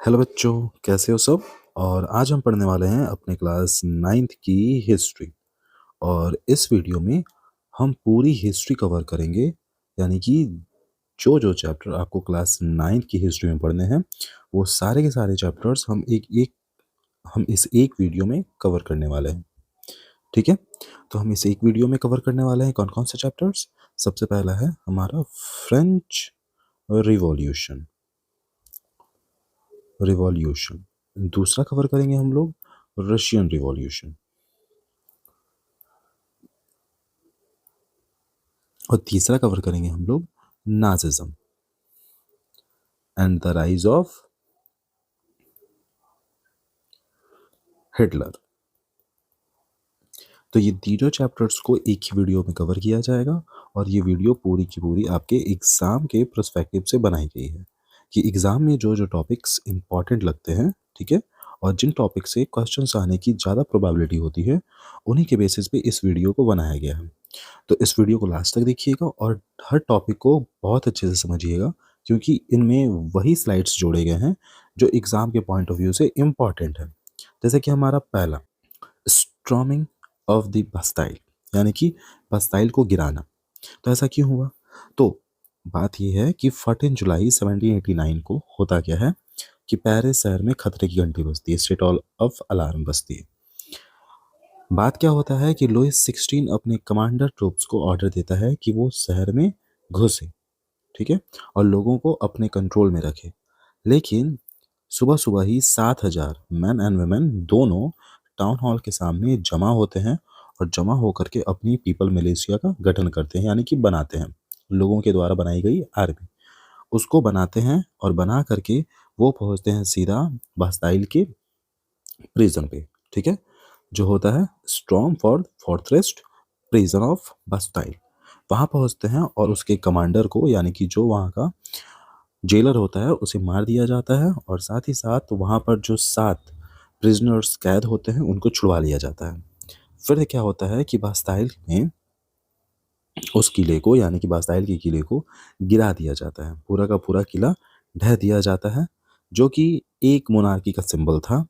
Hello बच्चों, कैसे हो सब। और आज हम पढ़ने वाले हैं अपने क्लास 9th की हिस्ट्री। और इस वीडियो में हम पूरी हिस्ट्री कवर करेंगे, यानी कि जो जो चैप्टर आपको क्लास 9th की हिस्ट्री में पढ़ने हैं वो सारे के सारे चैप्टर्स हम इस एक वीडियो में कवर करने वाले हैं। ठीक है, तो हम इस एक वीडियो में कवर करने वाले हैं कौन कौन से चैप्टर्स। सबसे पहला है हमारा फ्रेंच रिवॉल्यूशन रिवॉल्यूशन दूसरा कवर करेंगे हम लोग रशियन रिवॉल्यूशन, और तीसरा कवर करेंगे हम लोग Nazism and the rise of Hitler. तो ये तीनों चैप्टर्स को एक ही वीडियो में कवर किया जाएगा, और ये वीडियो पूरी की पूरी आपके एग्जाम के पर्सपेक्टिव से बनाई गई है कि एग्जाम में जो जो टॉपिक्स इंपॉर्टेंट लगते हैं, ठीक है, और जिन टॉपिक से क्वेश्चंस आने की ज़्यादा प्रोबेबिलिटी होती है, उन्हीं के बेसिस पे इस वीडियो को बनाया गया है। तो इस वीडियो को लास्ट तक देखिएगा और हर टॉपिक को बहुत अच्छे से समझिएगा, क्योंकि इनमें वही स्लाइड्स जोड़े गए हैं जो एग्ज़ाम के पॉइंट ऑफ व्यू से इम्पॉर्टेंट है। जैसे कि हमारा पहला, स्ट्रॉमिंग ऑफ द बस्टाइल, यानी कि बस्टाइल को गिराना। तो ऐसा क्यों हुआ? तो बात यह है कि 14 जुलाई 1789 को होता क्या है कि पेरिस शहर में खतरे की घंटी बजती है, स्टेट ऑफ अलार्म बजती है। बात क्या होता है कि लुइस 16 अपने कमांडर ट्रूप्स को ऑर्डर देता है कि वो शहर में घुसे, ठीक है, और लोगों को अपने कंट्रोल में रखे। लेकिन सुबह सुबह ही 7,000 मैन एंड वुमेन दोनों टाउन हॉल के सामने जमा होते हैं, और जमा होकर के अपनी पीपल मिलिशिया का गठन करते हैं, यानी कि बनाते हैं। लोगों के द्वारा बनाई गई आर्मी उसको बनाते हैं, और बना करके वो पहुंचते हैं सीधा बास्टाइल के प्रिजन पे, ठीक है, जो होता है storm for fortress prison of Bastille. वहां पहुंचते हैं और उसके कमांडर को, यानी कि जो वहां का जेलर होता है, उसे मार दिया जाता है, और साथ ही साथ वहां पर जो 7 प्रिजनर्स कैद होते हैं उनको छुड़वा लिया जाता है। फिर क्या होता है कि बास्टाइल में उस किले को, यानी कि बास्टाइल के किले को गिरा दिया जाता है, पूरा का पूरा किला ढह दिया जाता है, जो कि एक मोनार्की का सिंबल था।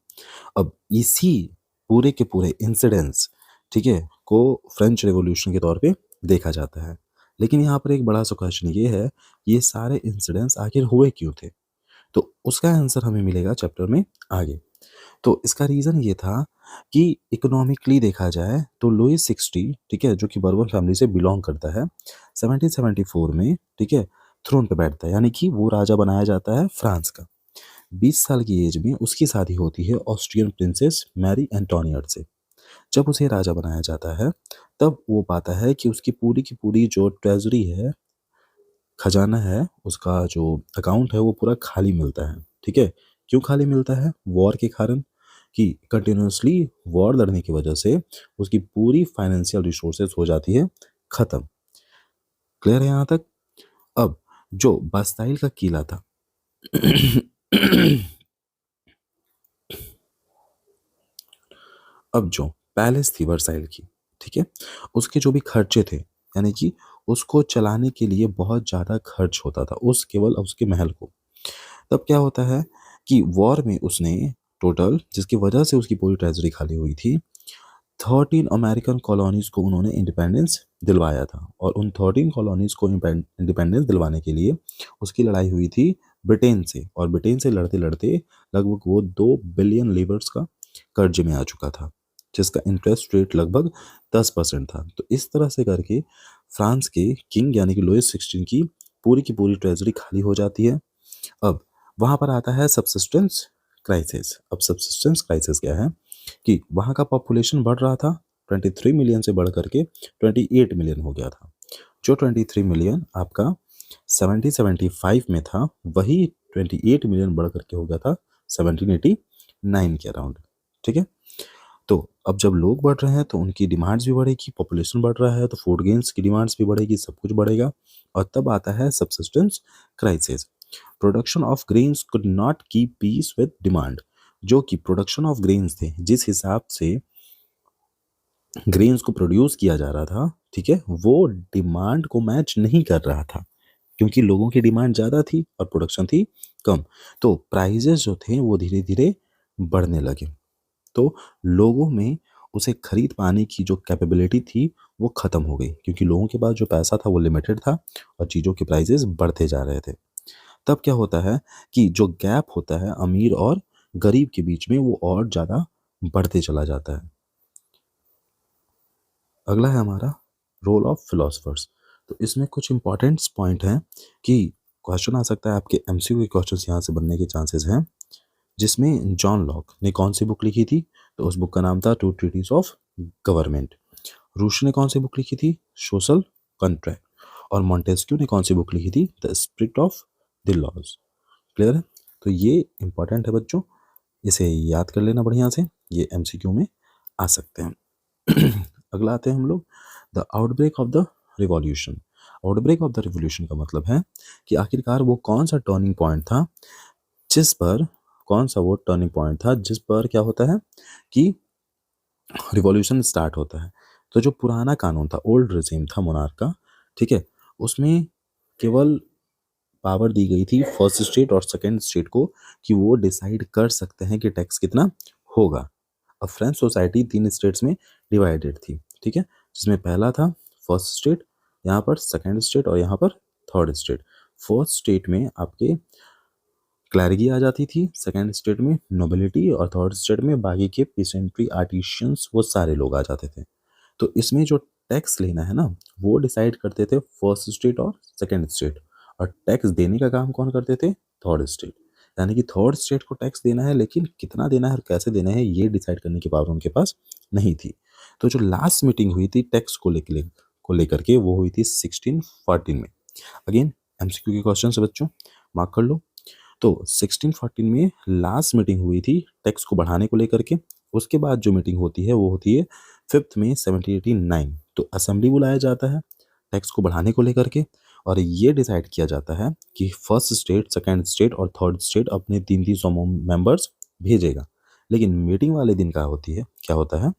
अब इसी पूरे के पूरे इंसिडेंट्स, ठीक है, को फ्रेंच रेवोल्यूशन के तौर पे देखा जाता है। लेकिन यहाँ पर एक बड़ा सा क्वेश्चन ये है, ये सारे इंसिडेंट्स आखिर हुए क्यों थे? तो उसका आंसर हमें मिलेगा चैप्टर में आगे। तो इसका रीज़न ये था कि इकोनॉमिकली देखा जाए तो लुइस 16, ठीक है, जो कि बर्बन फैमिली से बिलोंग करता है, 1774 में, ठीक है, थ्रोन पे बैठता है, यानी कि वो राजा बनाया जाता है फ्रांस का। 20 साल की एज में उसकी शादी होती है ऑस्ट्रियन प्रिंसेस मैरी एंटोनियट से। जब उसे राजा बनाया जाता है, तब वो पाता है कि उसकी पूरी की पूरी जो ट्रेजरी है, खजाना है, उसका जो अकाउंट है वो पूरा खाली मिलता है, ठीक है। क्यों खाली मिलता है? वॉर के कारण, कि कंटिन्यूसली वॉर लड़ने की वजह से उसकी पूरी फाइनेंशियल रिसोर्सेज हो जाती है खत्म। क्लियर है यहाँ तक? अब जो बास्टाइल का किला था अब जो पैलेस थी वर्साइल की, ठीक है, उसके जो भी खर्चे थे, यानी कि उसको चलाने के लिए बहुत ज़्यादा खर्च होता था उस केवल उसके महल को। तब क्या होता है कि वॉर में उसने टोटल, जिसकी वजह से उसकी पूरी ट्रेजरी खाली हुई थी, 13 अमेरिकन कॉलोनीज़ को उन्होंने इंडिपेंडेंस दिलवाया था, और उन 13 कॉलोनीज़ को इंडिपेंडेंस दिलवाने के लिए उसकी लड़ाई हुई थी ब्रिटेन से, और ब्रिटेन से लड़ते लड़ते लगभग वो 2 बिलियन लीवर्स का कर्ज में आ चुका था, जिसका इंटरेस्ट रेट लगभग 10% था। तो इस तरह से करके फ्रांस के किंग, यानी कि लुइस 16 की पूरी ट्रेजरी खाली हो जाती है। अब वहाँ पर आता है सबसिस्टेंस क्राइसिस। अब सबसिस्टेंस क्राइसिस क्या है कि वहाँ का पॉपुलेशन बढ़ रहा था, 23 मिलियन से बढ़ करके 28 मिलियन हो गया था। जो 23 मिलियन आपका 1775 में था, वही 28 मिलियन बढ़ करके हो गया था 1789 के अराउंड, ठीक है। तो अब जब लोग बढ़ रहे हैं तो उनकी डिमांड्स भी बढ़ेगी, पॉपुलेशन बढ़ रहा है तो फूड गेन्स की डिमांड्स भी बढ़ेगी, सब कुछ बढ़ेगा, और तब आता है subsistence crisis. Production of grains could not keep peace with demand. जो कि प्रोडक्शन ऑफ ग्रेन्स थे, जिस हिसाब से ग्रेन्स को प्रोड्यूस किया जा रहा था, ठीक है, वो डिमांड को मैच नहीं कर रहा था, क्योंकि लोगों की डिमांड ज़्यादा थी और प्रोडक्शन थी कम। तो प्राइजेस जो थे वो धीरे धीरे बढ़ने लगे। तो लोगों में उसे खरीद पाने की जो कैपेबिलिटी थी वो ख़त्म हो गई, क्योंकि लोगों के पास जो पैसा था वो लिमिटेड था और चीज़ों के प्राइजेस बढ़ते जा रहे थे। तब क्या होता है कि जो गैप होता है अमीर और गरीब के बीच में वो और ज़्यादा बढ़ते चला जाता है। अगला है हमारा रोल ऑफ फिलोसफर्स। तो इसमें कुछ इंपॉर्टेंट्स पॉइंट हैं कि क्वेश्चन आ सकता है, आपके एमसीक्यू के क्वेश्चंस यहाँ से बनने के चांसेस हैं। जिसमें जॉन लॉक ने कौन सी बुक लिखी थी? तो उस बुक का नाम था टू ट्रीटीज ऑफ गवर्नमेंट। रूशो ने कौन सी बुक लिखी थी? Social contract. और मॉन्टेस्क्यू ने कौन सी बुक लिखी थी? The spirit of the laws. Clear है? तो ये इंपॉर्टेंट है बच्चों, इसे याद कर लेना बढ़िया से, ये एमसीक्यू में आ सकते हैं। अगला आते हैं हम लोग, the outbreak of the revolution. Outbreak of the revolution का मतलब है कि आखिरकार वो कौन सा टर्निंग पॉइंट था जिस पर, कौन सा वो टर्निंग पॉइंट था जिस पर क्या होता है कि रिवॉल्यूशन स्टार्ट होता है। तो जो पुराना कानून था, ओल्ड रिजीम था मोनार्क का, ठीक है, उसमें केवल पावर दी गई थी फर्स्ट स्टेट और सेकंड स्टेट को कि वो डिसाइड कर सकते हैं कि टैक्स कितना होगा। अब फ्रेंच सोसाइटी 3 स्टेट्स में डिवाइडेड थी, ठीक है, जिसमें पहला था फर्स्ट स्टेट, यहाँ पर सेकंड स्टेट और यहाँ पर थर्ड स्टेट। फर्स्ट स्टेट में आपके क्लैरिगी आ जाती थी, सेकंड स्टेट में नोबिलिटी और थर्ड स्टेट में बाकी के पीसेंट्री आर्टिशियंस वो सारे लोग आ जाते थे। तो इसमें जो टैक्स लेना है ना वो डिसाइड करते थे फर्स्ट स्टेट और सेकंड स्टेट, और टैक्स देने का काम कौन करते थे? Third state. यानी कि थर्ड स्टेट को टैक्स देना है, लेकिन कितना देना है और कैसे देना है ये डिसाइड करने की पावर उनके पास नहीं थी। तो जो लास्ट मीटिंग हुई थी टैक्स को लेकर के वो हुई थी 1614 में। अगेन एमसीक्यू के क्वेश्चन है बच्चों, मार्क कर लो। तो 1614 में लास्ट मीटिंग हुई थी टैक्स को बढ़ाने को लेकर के। उसके बाद जो मीटिंग होती है वो होती है 5 मई 1789। तो असेंबली बुलाया जाता है टैक्स को बढ़ाने को लेकर के, और ये डिसाइड किया जाता है कि फर्स्ट स्टेट, सेकंड स्टेट और थर्ड स्टेट अपने 300 मेंबर्स भेजेगा। लेकिन मीटिंग वाले दिन क्या होता है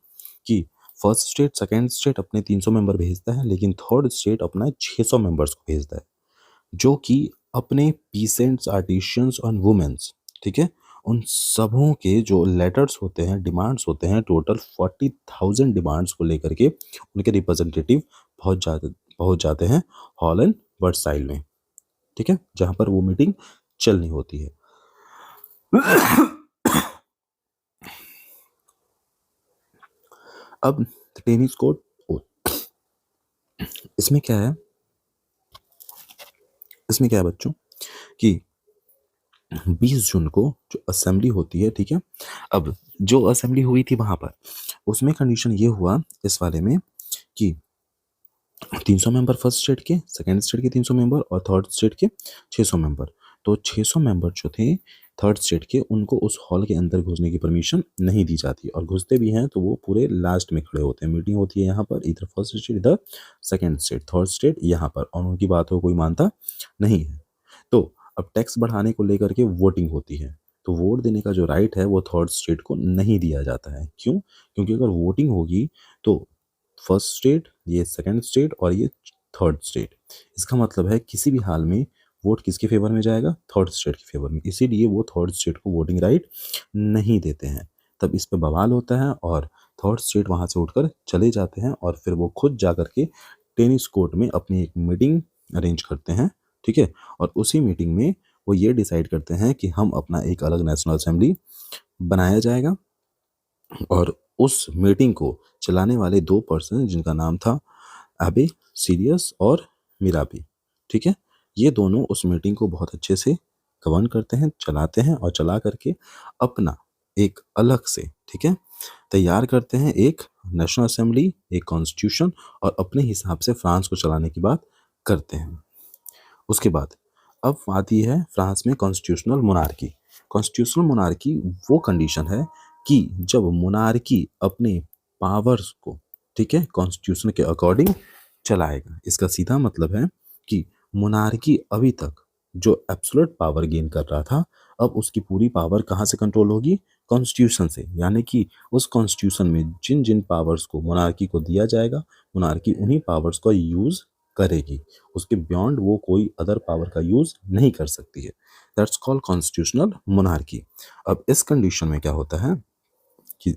कि फर्स्ट स्टेट, सेकंड स्टेट अपने 300 मेंबर भेजता है, लेकिन थर्ड स्टेट अपना 600 मेंबर्स को भेजता है, जो कि अपने पीसेंट्स, आर्टिशियंस और वुमेन्स, ठीक है, उन सबों के जो लेटर्स होते हैं, डिमांड्स होते हैं, टोटल 40,000 डिमांड्स को लेकर के उनके रिप्रेजेंटेटिव पहुंच जाते हैं हॉल एंड वर्साइल में, ठीक है, जहां पर वो मीटिंग चलनी होती है। अब टेनिस कोर्ट, इसमें क्या है, इसमें क्या है बच्चों कि 20 जून को जो असेंबली होती है, ठीक है, अब जो असेंबली हुई थी वहां पर उसमें कंडीशन ये हुआ इस वाले में कि 300 मेंबर फर्स्ट स्टेट के, सेकंड स्टेट के 300 मेंबर और थर्ड स्टेट के 600 मेंबर। तो 600 मेंबर जो थे थर्ड स्टेट के, उनको उस हॉल के अंदर घुसने की परमिशन नहीं दी जाती, और घुसते भी हैं तो वो पूरे लास्ट में खड़े होते हैं। मीटिंग होती है यहाँ पर, इधर फर्स्ट स्टेट, इधर सेकंड स्टेट, थर्ड स्टेट यहाँ पर, और उनकी बात को कोई मानता नहीं है। तो अब टैक्स बढ़ाने को लेकर के वोटिंग होती है, तो वोट देने का जो राइट है वो थर्ड स्टेट को नहीं दिया जाता है। क्यों? क्योंकि अगर वोटिंग होगी तो फर्स्ट स्टेट, ये सेकंड स्टेट और ये थर्ड स्टेट, इसका मतलब है किसी भी हाल में वोट किसके फेवर में जाएगा? थर्ड स्टेट के फेवर में। इसीलिए वो थर्ड स्टेट को वोटिंग राइट नहीं देते हैं। तब इस पे बवाल होता है और थर्ड स्टेट वहाँ से उठकर चले जाते हैं, और फिर वो खुद जा कर के टेनिस कोर्ट में अपनी एक मीटिंग अरेंज करते हैं, ठीक है, और उसी मीटिंग में वो ये डिसाइड करते हैं कि हम अपना एक अलग नेशनल असेंबली बनाया जाएगा। और उस मीटिंग को चलाने वाले 2 पर्सन जिनका नाम था एबे सीरियस और मिराबी, ठीक है, ये दोनों उस मीटिंग को बहुत अच्छे से गवर्न करते हैं, चलाते हैं, और चला करके अपना एक अलग से, ठीक है, तैयार करते हैं एक नेशनल असेंबली, एक कॉन्स्टिट्यूशन, और अपने हिसाब से फ्रांस को चलाने की बात करते हैं। उसके बाद अब आती है फ्रांस में कॉन्स्टिट्यूशनल मोनार्की। कॉन्स्टिट्यूशनल मोनार्की वो कंडीशन है कि जब मोनार्की अपने पावर्स को, ठीक है, कॉन्स्टिट्यूशन के अकॉर्डिंग चलाएगा। इसका सीधा मतलब है कि मोनार्की अभी तक जो एब्सोल्यूट पावर गेन कर रहा था, अब उसकी पूरी पावर कहाँ से कंट्रोल होगी? कॉन्स्टिट्यूशन से। यानी कि उस कॉन्स्टिट्यूशन में जिन जिन पावर्स को मोनार्की को दिया जाएगा, मोनार्की उन्हीं पावर्स का यूज़ करेगी, उसके बियॉन्ड वो कोई अदर पावर का यूज़ नहीं कर सकती है। That's called constitutional monarchy. अब इस कंडीशन में क्या होता है कि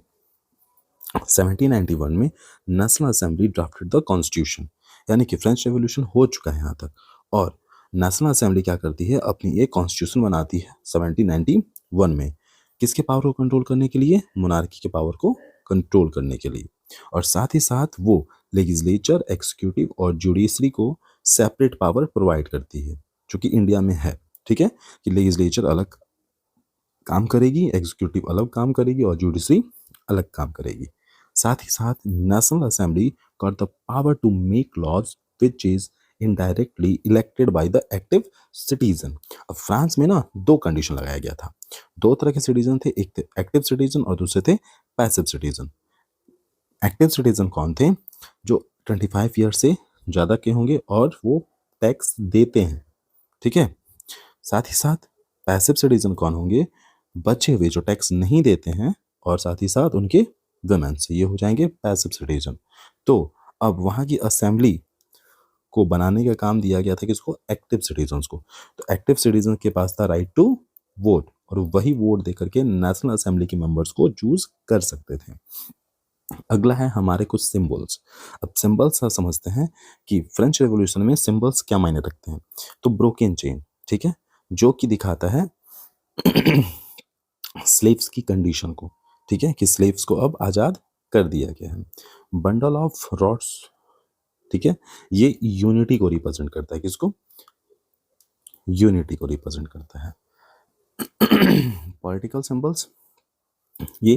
1791 में national assembly drafted the constitution, यानी कि फ्रेंच रेवोल्यूशन हो चुका है यहाँ तक, और नेशनल असेंबली क्या करती है, अपनी एक कॉन्स्टिट्यूशन बनाती है 1791 में। किसके पावर को कंट्रोल करने के लिए? मोनार्की के पावर को कंट्रोल करने के लिए। और साथ ही साथ वो लेजिस्लेचर, एक्सिक्यूटिव और जुडिशरी को सेपरेट पावर प्रोवाइड करती है, जो कि इंडिया में है। ठीक है, कि लेजिस्लेचर अलग काम करेगी, एग्जीक्यूटिव अलग काम करेगी और जुडिशरी अलग काम करेगी। साथ ही साथ national assembly got the power to make laws which is indirectly elected by the active citizen. अब फ्रांस में ना दो कंडीशन लगाया गया था। दो तरह के सिटीजन थे, एक थे एक्टिव सिटीजन और दूसरे थे पैसिव सिटीजन। एक्टिव सिटीजन कौन थे? जो 25 ईयर से ज़्यादा के होंगे और वो टैक्स देते हैं। ठीक है, साथ ही साथ पैसिव सिटीजन कौन होंगे? बचे हुए जो टैक्स नहीं देते हैं और साथ ही साथ उनके वुमेन्स, ये हो जाएंगे पैसिव सिटीजन। तो अब वहाँ की असेंबली को बनाने का काम दिया गया था किसको? एक्टिव सिटीजन्स को। तो एक्टिव सिटीजन के पास था राइट टू वोट, और वही वोट दे करके नेशनल असेंबली के मेंबर्स को चूज कर सकते थे। अगला है हमारे कुछ सिंबल्स। अब सिंबल्स समझते हैं कि फ्रेंच रेवोल्यूशन में सिंबल्स क्या मायने रखते हैं। तो ब्रोकन चेन, ठीक है, जो कि दिखाता है स्लेव्स की कंडीशन को, ठीक है, कि स्लेव्स को अब आज़ाद कर दिया गया है। बंडल ऑफ रॉड्स, ठीक है, ये यूनिटी को रिप्रेजेंट करता है। किसको? यूनिटी को रिप्रेजेंट करता है। पॉलिटिकल सिंबल्स, ये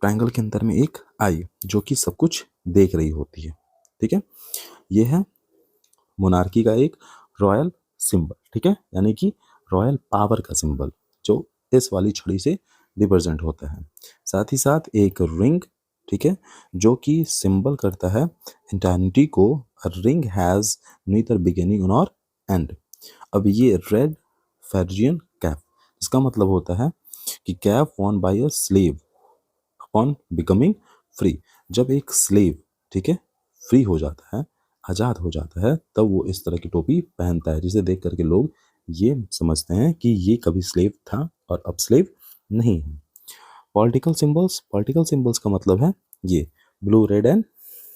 ट्रायंगल के अंदर में एक आई जो कि सब कुछ देख रही होती है। ठीक है, ये है मोनार्की का एक रॉयल सिंबल। ठीक है, यानी कि रॉयल पावर का सिंबल जो इस वाली छड़ी से रिप्रेजेंट होता है। साथ ही साथ एक रिंग, ठीक है, जो कि सिंबल करता है इंटर्निटी को। Ring has neither beginning nor and. अब ये रेड फेर्जियन कैप, इसका मतलब होता है कि cap won by a slave upon becoming free. जब एक स्लेव, ठीक है, फ्री हो जाता है, आज़ाद हो जाता है, तब वो इस तरह की टोपी पहनता है, जिसे देख करके लोग ये समझते हैं कि ये कभी स्लेव था और अब स्लेव नहीं है। पॉलिटिकल सिंबल्स, पॉलिटिकल सिंबल्स का मतलब है ये blue red and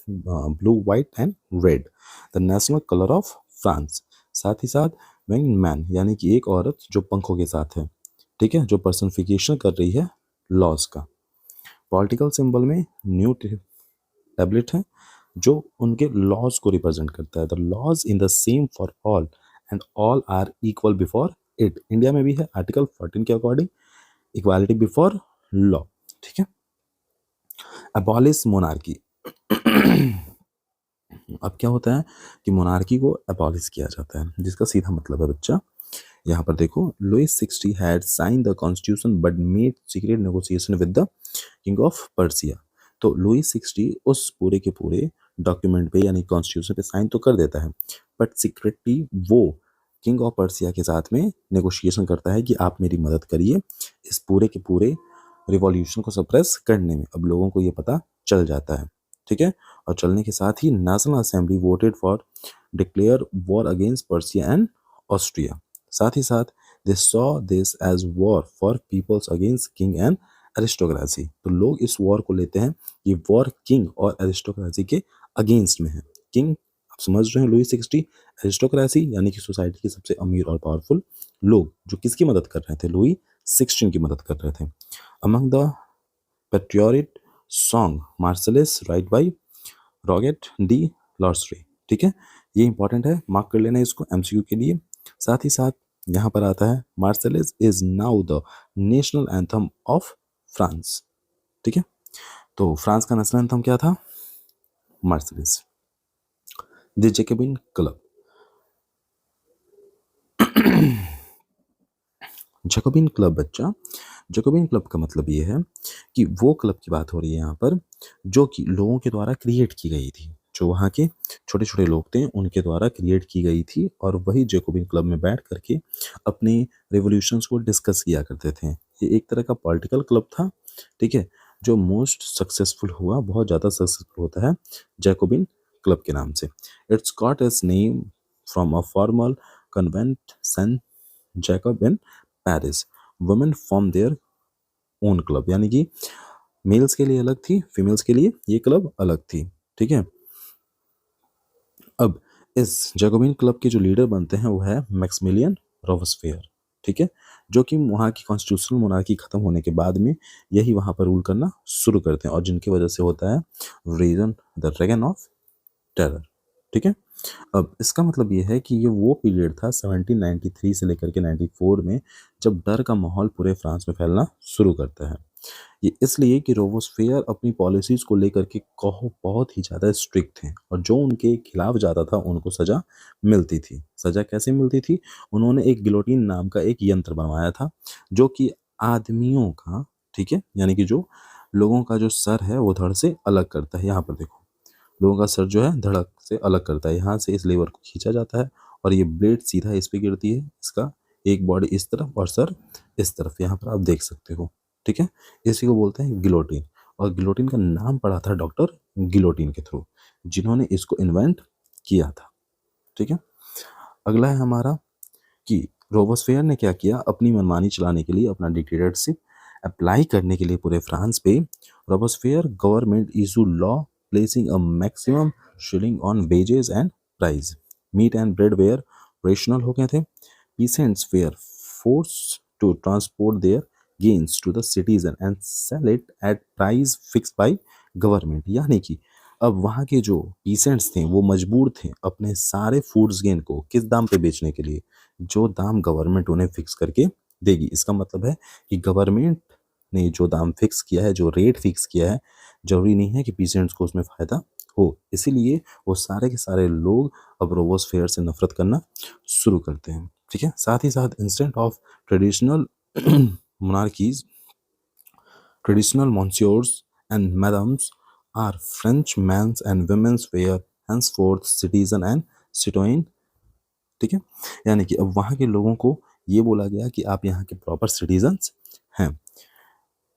blue white and red, the national colour of France. साथ ही साथ विंग्ड मैन, यानी कि एक औरत जो पंखों के साथ है, ठीक है, जो पर्सनिफिकेशन कर रही है लॉज का। पॉलिटिकल सिंबल में न्यू टैबलेट है जो उनके लॉज को रिप्रेजेंट करता है। The laws in the same for all and all are equal before it. India में भी है आर्टिकल 14 के अकॉर्डिंग इक्वालिटी बिफोर लॉ। ठीक है, अबॉलिश मोनार्की। अब क्या होता है कि मोनार्की को अबॉलिश किया जाता है, जिसका सीधा मतलब है बच्चा, यहाँ पर देखो, Louis 60 had sign the constitution but made secret negotiation with the king of Persia. तो लुइस 60 उस पूरे के पूरे डॉक्यूमेंट पे यानी कॉन्स्टिट्यूशन पे साइन तो कर देता है, बट सीक्रेटली वो किंग ऑफ पर्सिया के साथ में नेगोशिएशन करता है कि आप मेरी मदद करिए इस पूरे के पूरे रिवॉल्यूशन को सप्रेस करने में। अब लोगों को ये पता चल जाता है, ठीक है, और चलने के साथ ही national assembly voted for declare war against Prussia and Austria. साथ ही साथ they saw this as war for peoples against king and aristocracy. तो लोग इस वॉर को लेते हैं, ये वॉर किंग और एरिस्टोक्रेसी के अगेंस्ट में है। किंग आप समझ रहे हैं लुई 60, एरिस्टोक्रेसी यानी कि सोसाइटी के सबसे अमीर और पावरफुल लोग, जो किसकी मदद कर रहे थे? लुई 16 की मदद कर रहे थे। Among the patriotic song Marseillaise write by Rouget de Lisle. ठीक है, ये इंपॉर्टेंट है, मार्क कर लेना इसको एमसीक्यू के लिए। साथ ही साथ यहाँ पर आता है Marseillaise is now the national anthem of France. ठीक है, तो फ्रांस का नेशनल एंथम क्या था? Marseillaise. The Jacobin club. Jacobin club बच्चा, जैकोबिन क्लब का मतलब ये है कि वो क्लब की बात हो रही है यहाँ पर जो कि लोगों के द्वारा क्रिएट की गई थी, जो वहाँ के छोटे छोटे लोग थे उनके द्वारा क्रिएट की गई थी, और वही जैकोबिन क्लब में बैठ करके अपने रेवोल्यूशंस को डिस्कस किया करते थे। ये एक तरह का पॉलिटिकल क्लब था, ठीक है, जो मोस्ट सक्सेसफुल हुआ, बहुत ज़्यादा सक्सेसफुल होता है जैकोबिन क्लब के नाम से। It's got its name from a formal convent Saint Jacob in Paris. Women form their own club, यानी कि मेल्स के लिए अलग थी, फीमेल्स के लिए ये क्लब अलग थी। ठीक है, अब इस जैकोबिन क्लब के जो लीडर बनते हैं वो है मैक्सिमिलियन रोबेस्पियर। ठीक है, जो कि वहाँ की कॉन्स्टिट्यूशनल मोनार्की खत्म होने के बाद में यही वहाँ पर रूल करना शुरू करते हैं, और जिनकी वजह से होता है reason the reign of terror. ठीक है, अब इसका मतलब ये है कि ये वो पीरियड था 1793 से लेकर के 94 में, जब डर का माहौल पूरे फ्रांस में फैलना शुरू करता है। ये इसलिए कि रोबोस्फेयर अपनी पॉलिसीज़ को लेकर के कहो बहुत ही ज़्यादा स्ट्रिक्ट थे, और जो उनके खिलाफ जाता था उनको सज़ा मिलती थी। सज़ा कैसे मिलती थी? उन्होंने एक गिलोटिन नाम का एक यंत्र बनवाया था, जो कि आदमियों का, ठीक है, यानी कि जो लोगों का जो सर है वो धड़ से अलग करता है। यहाँ पर देखो, लोगों का सर जो है धड़क से अलग करता है। यहाँ से इस लीवर को खींचा जाता है और ये ब्लेड सीधा इस पे गिरती है। इसका एक बॉडी इस तरफ और सर इस तरफ, यहाँ पर आप देख सकते हो। ठीक है, इसी को बोलते हैं गिलोटिन, और गिलोटिन का नाम पड़ा था डॉक्टर गिलोटिन के थ्रू, जिन्होंने इसको इन्वेंट किया था। ठीक है, अगला है हमारा कि रोबोस्फेयर ने क्या किया, अपनी मनमानी चलाने के लिए, अपना डिक्टेटरशिप अप्लाई करने के लिए पूरे फ्रांस पे, Robespierre government issue law placing a maximum ceiling on wages and price. Meat and bread were rationed हो गए थे। Peasants were forced to transport their gains to the citizen and sell it at price fixed by government। यानी कि अब वहाँ के जो peasants थे वो मजबूर थे अपने सारे फूड्स गेन को किस दाम पे बेचने के लिए, जो दाम गवर्नमेंट उन्हें फिक्स करके देगी। इसका मतलब है कि गवर्नमेंट ने जो दाम फिक्स किया है, जो रेट फिक्स किया है, जरूरी नहीं है कि पीसेंट्स को उसमें फ़ायदा हो। इसीलिए वो सारे के सारे लोग अब रोबोस्फेयर से नफरत करना शुरू करते हैं। ठीक है, साथ ही साथ instant of traditional monarchies, traditional monsieurs and madams are French men's and women's wear henceforth citizen and citoyen। ठीक है, यानी कि अब वहाँ के लोगों को ये बोला गया कि आप यहाँ के प्रॉपर सिटीजन्स हैं।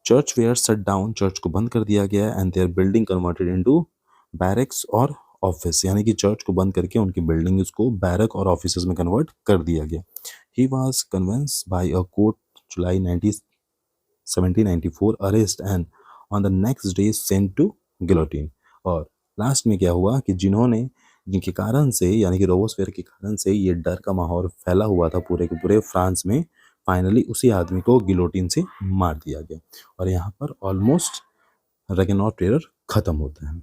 Church were shut down, church को बंद कर दिया गया and their building converted into barracks और ऑफिस, यानी कि चर्च को बंद करके उनकी बिल्डिंग्स को बैरक और ऑफिसेज में कन्वर्ट कर दिया गया। He was convinced by a court July 1794 arrest and on the next day sent to guillotine. और लास्ट में क्या हुआ कि जिनके कारण से, यानी कि रोबोस्फेयर के कारण से ये डर का माहौल फैला हुआ था पूरे के पूरे फ्रांस में, फाइनली उसी आदमी को गिलोटिन से मार दिया गया, और यहाँ पर ऑलमोस्ट रेगन ऑफ टेरर खत्म होता है।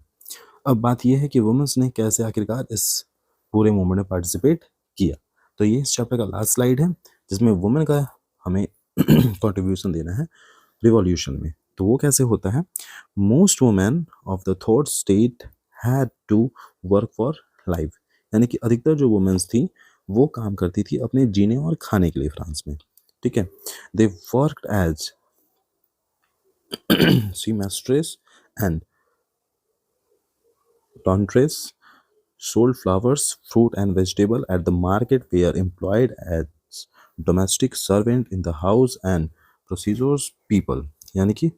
अब बात यह है कि वुमेन्स ने कैसे आखिरकार इस पूरे मूवमेंट में पार्टिसिपेट किया। तो ये इस चैप्टर का लास्ट स्लाइड है, जिसमें वुमेन का हमें कंट्रीब्यूशन देना है रिवॉल्यूशन में। तो वो कैसे होता है? Most women of the third state had to work for life, यानी कि अधिकतर जो वुमेन्स थी वो काम करती थी अपने जीने और खाने के लिए फ्रांस में। ठीक है, they worked as seamstress and laundress, sold flowers, fruit and vegetable at the market, were employed as domestic servant in the house and procedures people। यानी कि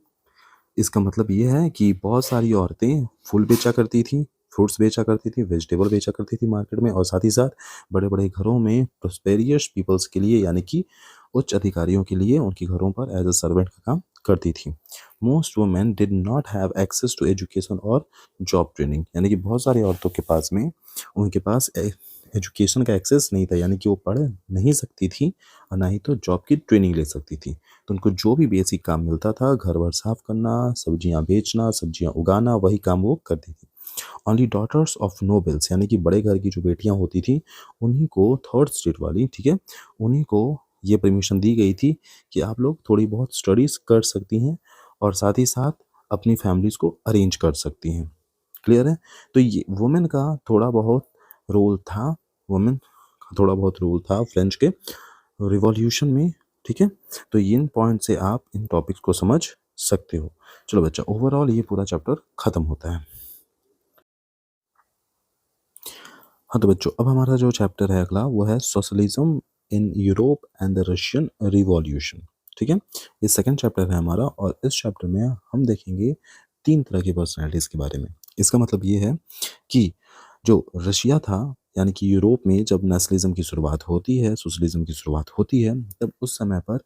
इसका मतलब ये है कि बहुत सारी औरतें फूल बेचा करती थी, फ्रूट्स बेचा करती थी, वेजिटेबल बेचा करती थी मार्केट में, और साथ ही साथ बड़े बड़े घरों में प्रोस्पेरियस पीपल्स के लिए, यानी कि उच्च अधिकारियों के लिए उनके घरों पर एज अ सर्वेंट का काम करती थी। Most women did not have access to education और जॉब ट्रेनिंग, यानी कि बहुत सारी औरतों के पास में उनके पास एजुकेशन का एक्सेस नहीं था, यानी कि वो पढ़ नहीं सकती थी और ना ही तो जॉब की ट्रेनिंग ले सकती थी। तो उनको जो भी बेसिक काम मिलता था, घर वर साफ करना, सब्जियां बेचना, सब्जियां उगाना, वही काम वो करती थी। ओनली डॉटर्स ऑफ नोबल्स, यानी कि बड़े घर की जो बेटियां होती थी, उन्हीं को थर्ड स्टेट वाली, ठीक है, उन्हीं को ये परमिशन दी गई थी कि आप लोग थोड़ी बहुत स्टडीज़ कर सकती हैं और साथ ही साथ अपनी फैमिलीज़ को अरेंज कर सकती हैं। क्लियर है? तो ये वुमेन का थोड़ा बहुत रोल था, वुमेन का थोड़ा बहुत रोल था फ्रेंच के रिवॉल्यूशन में। ठीक है, तो इन पॉइंट से आप इन टॉपिक्स को समझ सकते हो। चलो बच्चा, ओवरऑल ये पूरा चैप्टर खत्म होता है। हाँ तो बच्चों, अब हमारा जो चैप्टर है अगला वो है socialism in Europe and the Russian revolution. ठीक है, ये सेकंड चैप्टर है हमारा, और इस चैप्टर में हम देखेंगे तीन तरह की पर्सनैलिटीज़ के बारे में। इसका मतलब ये है कि जो रशिया था, यानी कि यूरोप में जब नेशनलिज्म की शुरुआत होती है, सोशलिज्म की शुरुआत होती है, तब उस समय पर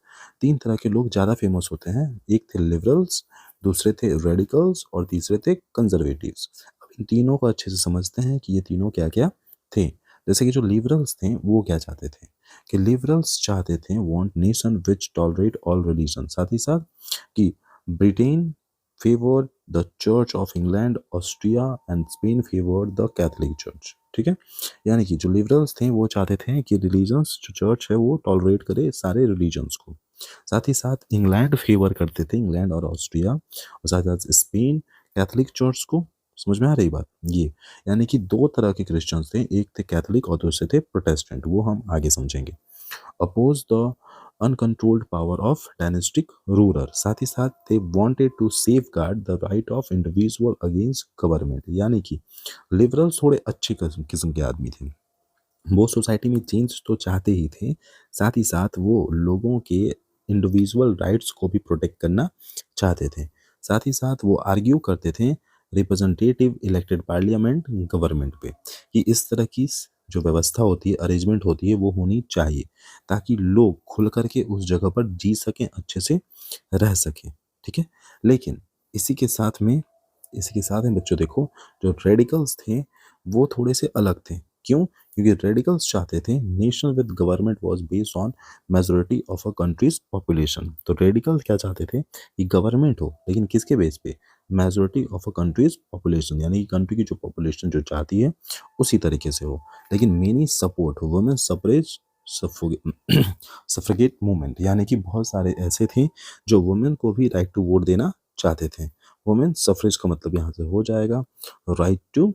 3 तरह के लोग ज़्यादा फेमस होते हैं। एक थे लिबरल्स, दूसरे थे रेडिकल्स और तीसरे थे कंज़र्वेटिव्स। अब इन तीनों को अच्छे से समझते हैं कि ये तीनों क्या-क्या थे। जैसे कि जो लिबरल्स थे, वो क्या चाहते थे कि लिबरल्स चाहते थे want nation which tolerate all religion, साथ ही साथ कि Britain favoured the church of England, Austria and Spain favoured the Catholic church. ठीक है, यानी कि जो लिबरल्स थे वो चाहते थे कि रिलीजन्स जो चर्च है वो टॉलरेट करे सारे रिलीजन्स को। साथ ही साथ इंग्लैंड फेवर करते थे, इंग्लैंड और ऑस्ट्रिया, और साथ ही साथ स्पेन कैथोलिक चर्च को। समझ में आ रही बात ये, यानी कि दो तरह के क्रिश्चियंस थे, एक थे कैथोलिक और दूसरे थे प्रोटेस्टेंट, वो हम आगे समझेंगे। Oppose the uncontrolled power of dynastic ruler, साथ ही साथ they wanted to safeguard the right of individual against government, यानी कि लिबरल्स थोड़े अच्छे किस्म के आदमी थे। वो सोसाइटी में चेंज तो चाहते ही थे, साथ ही साथ वो लोगों के इंडिविजुअल राइट्स को भी प्रोटेक्ट करना चाहते थे। साथ ही साथ वो आर्ग्यू करते थे रिप्रेजेंटेटिव इलेक्टेड पार्लियामेंट गवर्नमेंट पे, कि इस तरह की जो व्यवस्था होती है, अरेंजमेंट होती है, वो होनी चाहिए ताकि लोग खुल करके उस जगह पर जी सकें, अच्छे से रह सकें। ठीक है, लेकिन इसी के साथ में इसी के साथ में बच्चों देखो, जो रेडिकल्स थे वो थोड़े से अलग थे। क्यों? क्योंकि रेडिकल्स चाहते थे nation with government was based on majority of a countries population. तो रेडिकल क्या चाहते थे कि गवर्नमेंट हो, लेकिन किसके बेस पे? Majority of a countries population, यानी कि कंट्री की जो पॉपुलेशन जो चाहती है उसी तरीके से हो। लेकिन many support women suffrage suffragette movement, यानी कि बहुत सारे ऐसे थे जो वुमेन को भी राइट टू वोट देना चाहते थे। वुमेन सफरेज का मतलब यहाँ से हो जाएगा राइट टू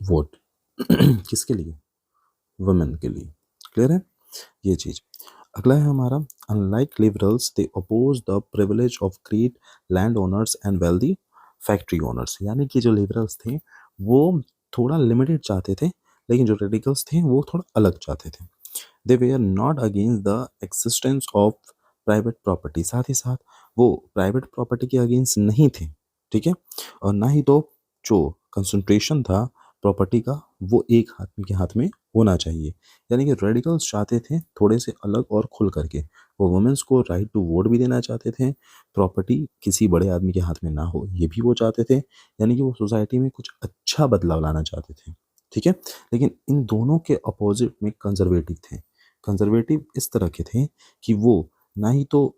वोट। किसके लिए? वुमेन के लिए। क्लियर है ये चीज? अगला है हमारा, unlike liberals they oppose the privilege of great land owners and wealthy factory owners, यानी कि जो लिबरल्स थे वो थोड़ा लिमिटेड चाहते थे, लेकिन जो रेडिकल्स थे वो थोड़ा अलग चाहते थे। They were not against the existence of private property, साथ ही साथ वो प्राइवेट प्रॉपर्टी के अगेंस्ट नहीं थे। ठीक है, और ना ही तो जो कंसंट्रेशन था प्रॉपर्टी का वो एक आदमी के हाथ में होना चाहिए। यानी कि रेडिकल्स चाहते थे थोड़े से अलग और खुल करके, वो वुमेन्स को राइट टू वोट भी देना चाहते थे, प्रॉपर्टी किसी बड़े आदमी के हाथ में ना हो ये भी वो चाहते थे, यानी कि वो सोसाइटी में कुछ अच्छा बदलाव लाना चाहते थे। ठीक है, लेकिन इन दोनों के अपोजिट में कंजर्वेटिव थे। कंजर्वेटिव इस तरह के थे कि वो ना ही तो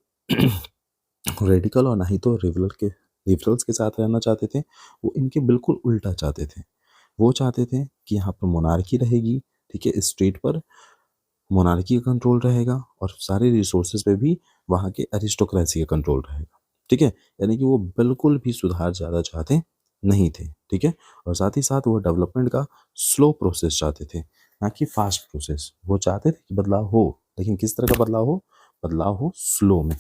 रेडिकल और ना ही तो लिबरल्स के साथ रहना चाहते थे, वो इनके बिल्कुल उल्टा चाहते थे। वो चाहते थे कि यहाँ पर मोनार्की रहेगी, ठीक है, स्टेट पर मोनार्की का कंट्रोल रहेगा और सारे रिसोर्सेज पे भी वहाँ के एरिस्टोक्रेसी का कंट्रोल रहेगा। ठीक है, यानी कि वो बिल्कुल भी सुधार ज़्यादा चाहते नहीं थे। ठीक है, और साथ ही साथ वो डेवलपमेंट का स्लो प्रोसेस चाहते थे, ना कि फास्ट प्रोसेस। वो चाहते थे कि बदलाव हो, लेकिन किस तरह का बदलाव हो? बदलाव हो स्लो में।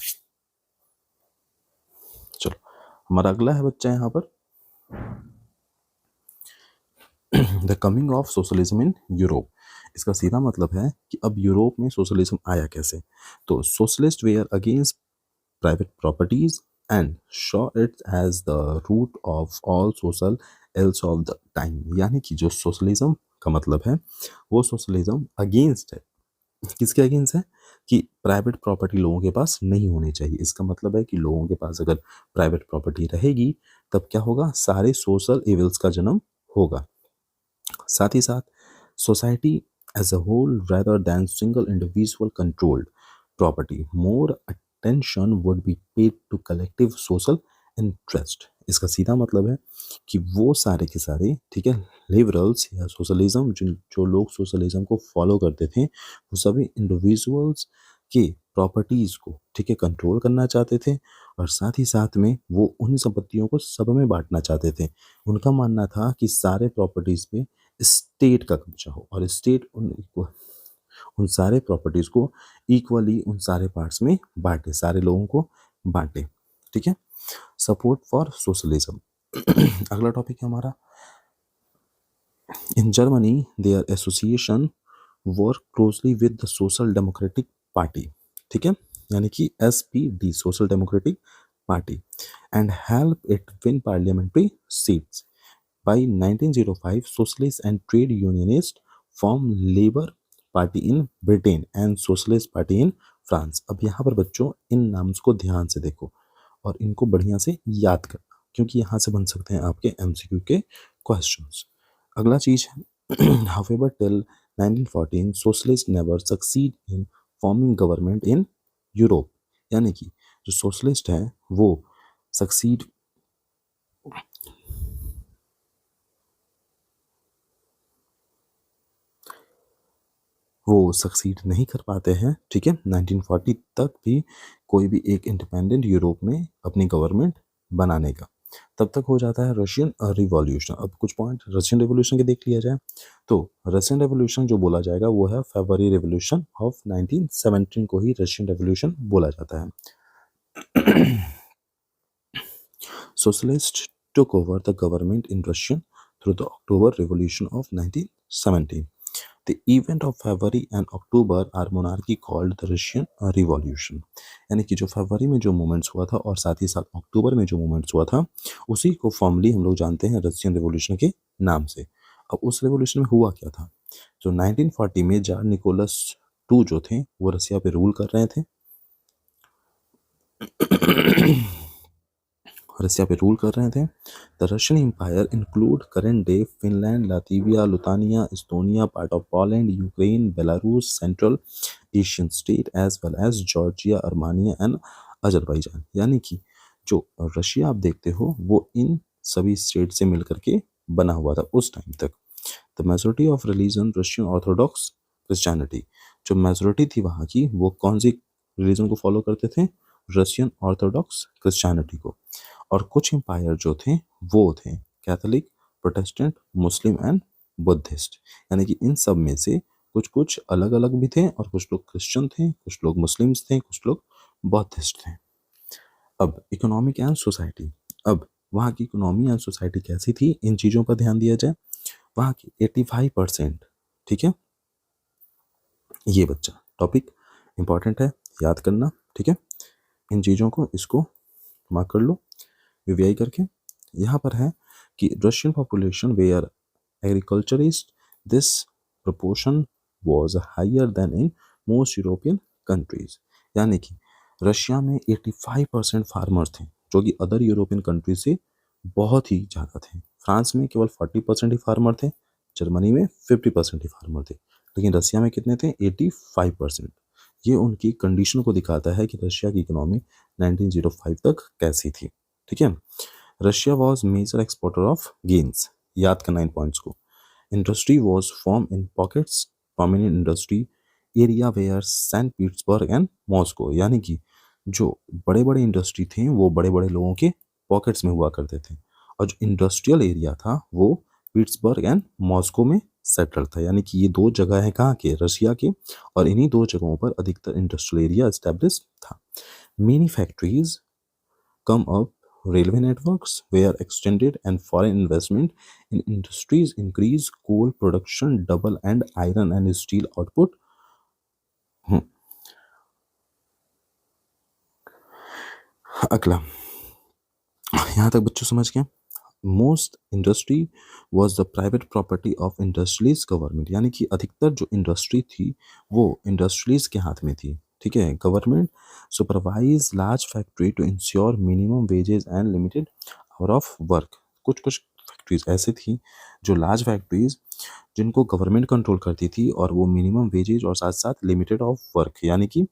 चलो, हमारा अगला है बच्चा यहाँ पर the coming of socialism in Europe. इसका सीधा मतलब है कि अब यूरोप में सोशलिज्म आया कैसे। तो socialist were against private properties and saw it as the root of all social ills of the time, यानी कि जो सोशलिज्म का मतलब है वो सोशलिज्म अगेंस्ट है। किसके अगेंस्ट है? कि प्राइवेट प्रॉपर्टी लोगों के पास नहीं होनी चाहिए। इसका मतलब है कि लोगों के पास अगर प्राइवेट प्रॉपर्टी रहेगी तब क्या होगा? सारे सोशल इविल्स का जन्म होगा। साथ ही साथ society as a whole rather than single individual controlled property, more attention would be paid to collective social interest। इसका सीधा मतलब है कि वो सारे के सारे, ठीक है, लिबरल्स या सोशलिज्म, जिन जो लोग सोशलिज्म को फॉलो करते थे वो सभी इंडिविजुअल्स के प्रॉपर्टीज़ को, ठीक है, कंट्रोल करना चाहते थे, और साथ ही साथ में वो उन संपत्तियों को सब में बांटना चाहते थे। उनका मानना था कि सारे प्रॉपर्टीज़ पे स्टेट का कब्जा हो और स्टेट उन सारे प्रॉपर्टीज को इक्वली उन सारे पार्ट्स में बांटे, सारे लोगों को बांटे। ठीक है, सपोर्ट फॉर सोशलिज्म। अगला टॉपिक है हमारा, in Germany their association work closely with the social democratic party. ठीक है, यानी कि SPD social democratic party and help it win parliamentary seats By 1905, socialist and trade unionists formed Labour Party in Britain and Socialist Party in France. अब यहाँ पर बच्चों इन नाम्स को ध्यान से देखो और इनको बढ़िया से याद करना, क्योंकि यहाँ से बन सकते हैं आपके एमसीक्यू के क्वेश्चंस। अगला चीज है however till 1914 socialists never succeed in forming government in Europe, यानी कि जो सोशलिस्ट है वो सक्सीड नहीं कर पाते हैं, ठीक है। 1940 तक भी कोई भी एक इंडिपेंडेंट यूरोप में अपनी गवर्नमेंट बनाने का, तब तक हो जाता है रशियन रिवॉल्यूशन। अब कुछ पॉइंट रशियन रिवॉल्यूशन के देख लिया जाए तो रशियन रिवॉल्यूशन जो बोला जाएगा वो है फरवरी रिवॉल्यूशन ऑफ 1917 को ही रशियन रिवॉल्यूशन बोला जाता है। Socialists took over the government in Russia through the October Revolution of 1917. The event of February and October are monarchy called the Russian Revolution. यानी कि जो फरवरी में जो मूवमेंट्स हुआ था और साथ ही साथ अक्टूबर में जो मूवमेंट्स हुआ था उसी को फॉर्मली हम लोग जानते हैं रशियन रिवॉल्यूशन के नाम से। अब उस रिवॉल्यूशन में हुआ क्या था, जो 1940 में जार निकोलस II जो थे वो रसिया पे रूल कर रहे थे रसिया पे रूल कर रहे थे। The Russian empire include current day Finland, Latvia, Lithuania, Estonia, part of Poland, Ukraine, Belarus, central Asian state as well as Georgia, Armenia and Azerbaijan. यानी कि जो रशिया आप देखते हो वो इन सभी स्टेट से मिलकर के बना हुआ था उस टाइम तक। The majority of religion Russian Orthodox Christianity, जो मेजोरिटी थी वहाँ की वो कौन सी रिलीजन को फॉलो करते थे, रशियन ऑर्थोडॉक्स क्रिश्चियनिटी को। और कुछ एम्पायर जो थे वो थे Catholic, Protestant, Muslim and Buddhist, यानी कि इन सब में से कुछ कुछ अलग अलग भी थे और कुछ लोग क्रिश्चियन थे, कुछ लोग मुस्लिम्स थे, कुछ लोग बौद्धिस्ट थे। अब इकोनॉमिक एंड सोसाइटी, अब वहाँ की इकोनॉमी एंड सोसाइटी कैसी थी इन चीज़ों पर ध्यान दिया जाए। वहाँ की 85%, ठीक है, ये बच्चा टॉपिक इंपॉर्टेंट है याद करना, ठीक है। इन चीज़ों को इसको मार्क कर लो वीवीआई करके। यहाँ पर है कि Russian population were agriculturist, this proportion was higher than in most European countries, यानी कि रशिया में 85% फार्मर्स थे जो कि अदर यूरोपियन कंट्री से बहुत ही ज़्यादा थे। फ्रांस में केवल 40% ही फार्मर थे, जर्मनी में 50% ही फार्मर थे, लेकिन रशिया में कितने थे, 85%। ये उनकी कंडीशन को दिखाता है कि रशिया की इकोनॉमी 1905 तक कैसी थी, ठीक है। Russia was major exporter of grains, याद करना इन पॉइंट्स को। Industry was form in pockets, prominent industry area were Saint Petersburg and Moscow, यानी कि जो बड़े बड़े इंडस्ट्री थे वो बड़े बड़े लोगों के पॉकेट्स में हुआ करते थे, और जो इंडस्ट्रियल एरिया था वो पीटर्सबर्ग एंड मॉस्को में सेटल था, यानी कि ये दो जगह है कहाँ के, रशिया के, और इन्हीं दो जगहों पर अधिकतर इंडस्ट्रियल एरिया एस्टेब्लिश था। Many factories come up, railway networks were extended and foreign investment in industries increased, coal production double and iron and steel output अगला यहाँ तक बच्चों समझ गए। Most industry was the private property of industries government, यानी कि अधिकतर जो इंडस्ट्री थी वो इंडस्ट्रीज के हाथ में थी, ठीक है। Government supervise large factory to ensure minimum wages and limited hour of work. कुछ कुछ फैक्ट्रीज ऐसी थी जो लार्ज फैक्ट्रीज जिनको गवर्नमेंट कंट्रोल करती थी और वो मिनिमम वेजेज और साथ साथ लिमिटेड ऑफ वर्क, यानी कि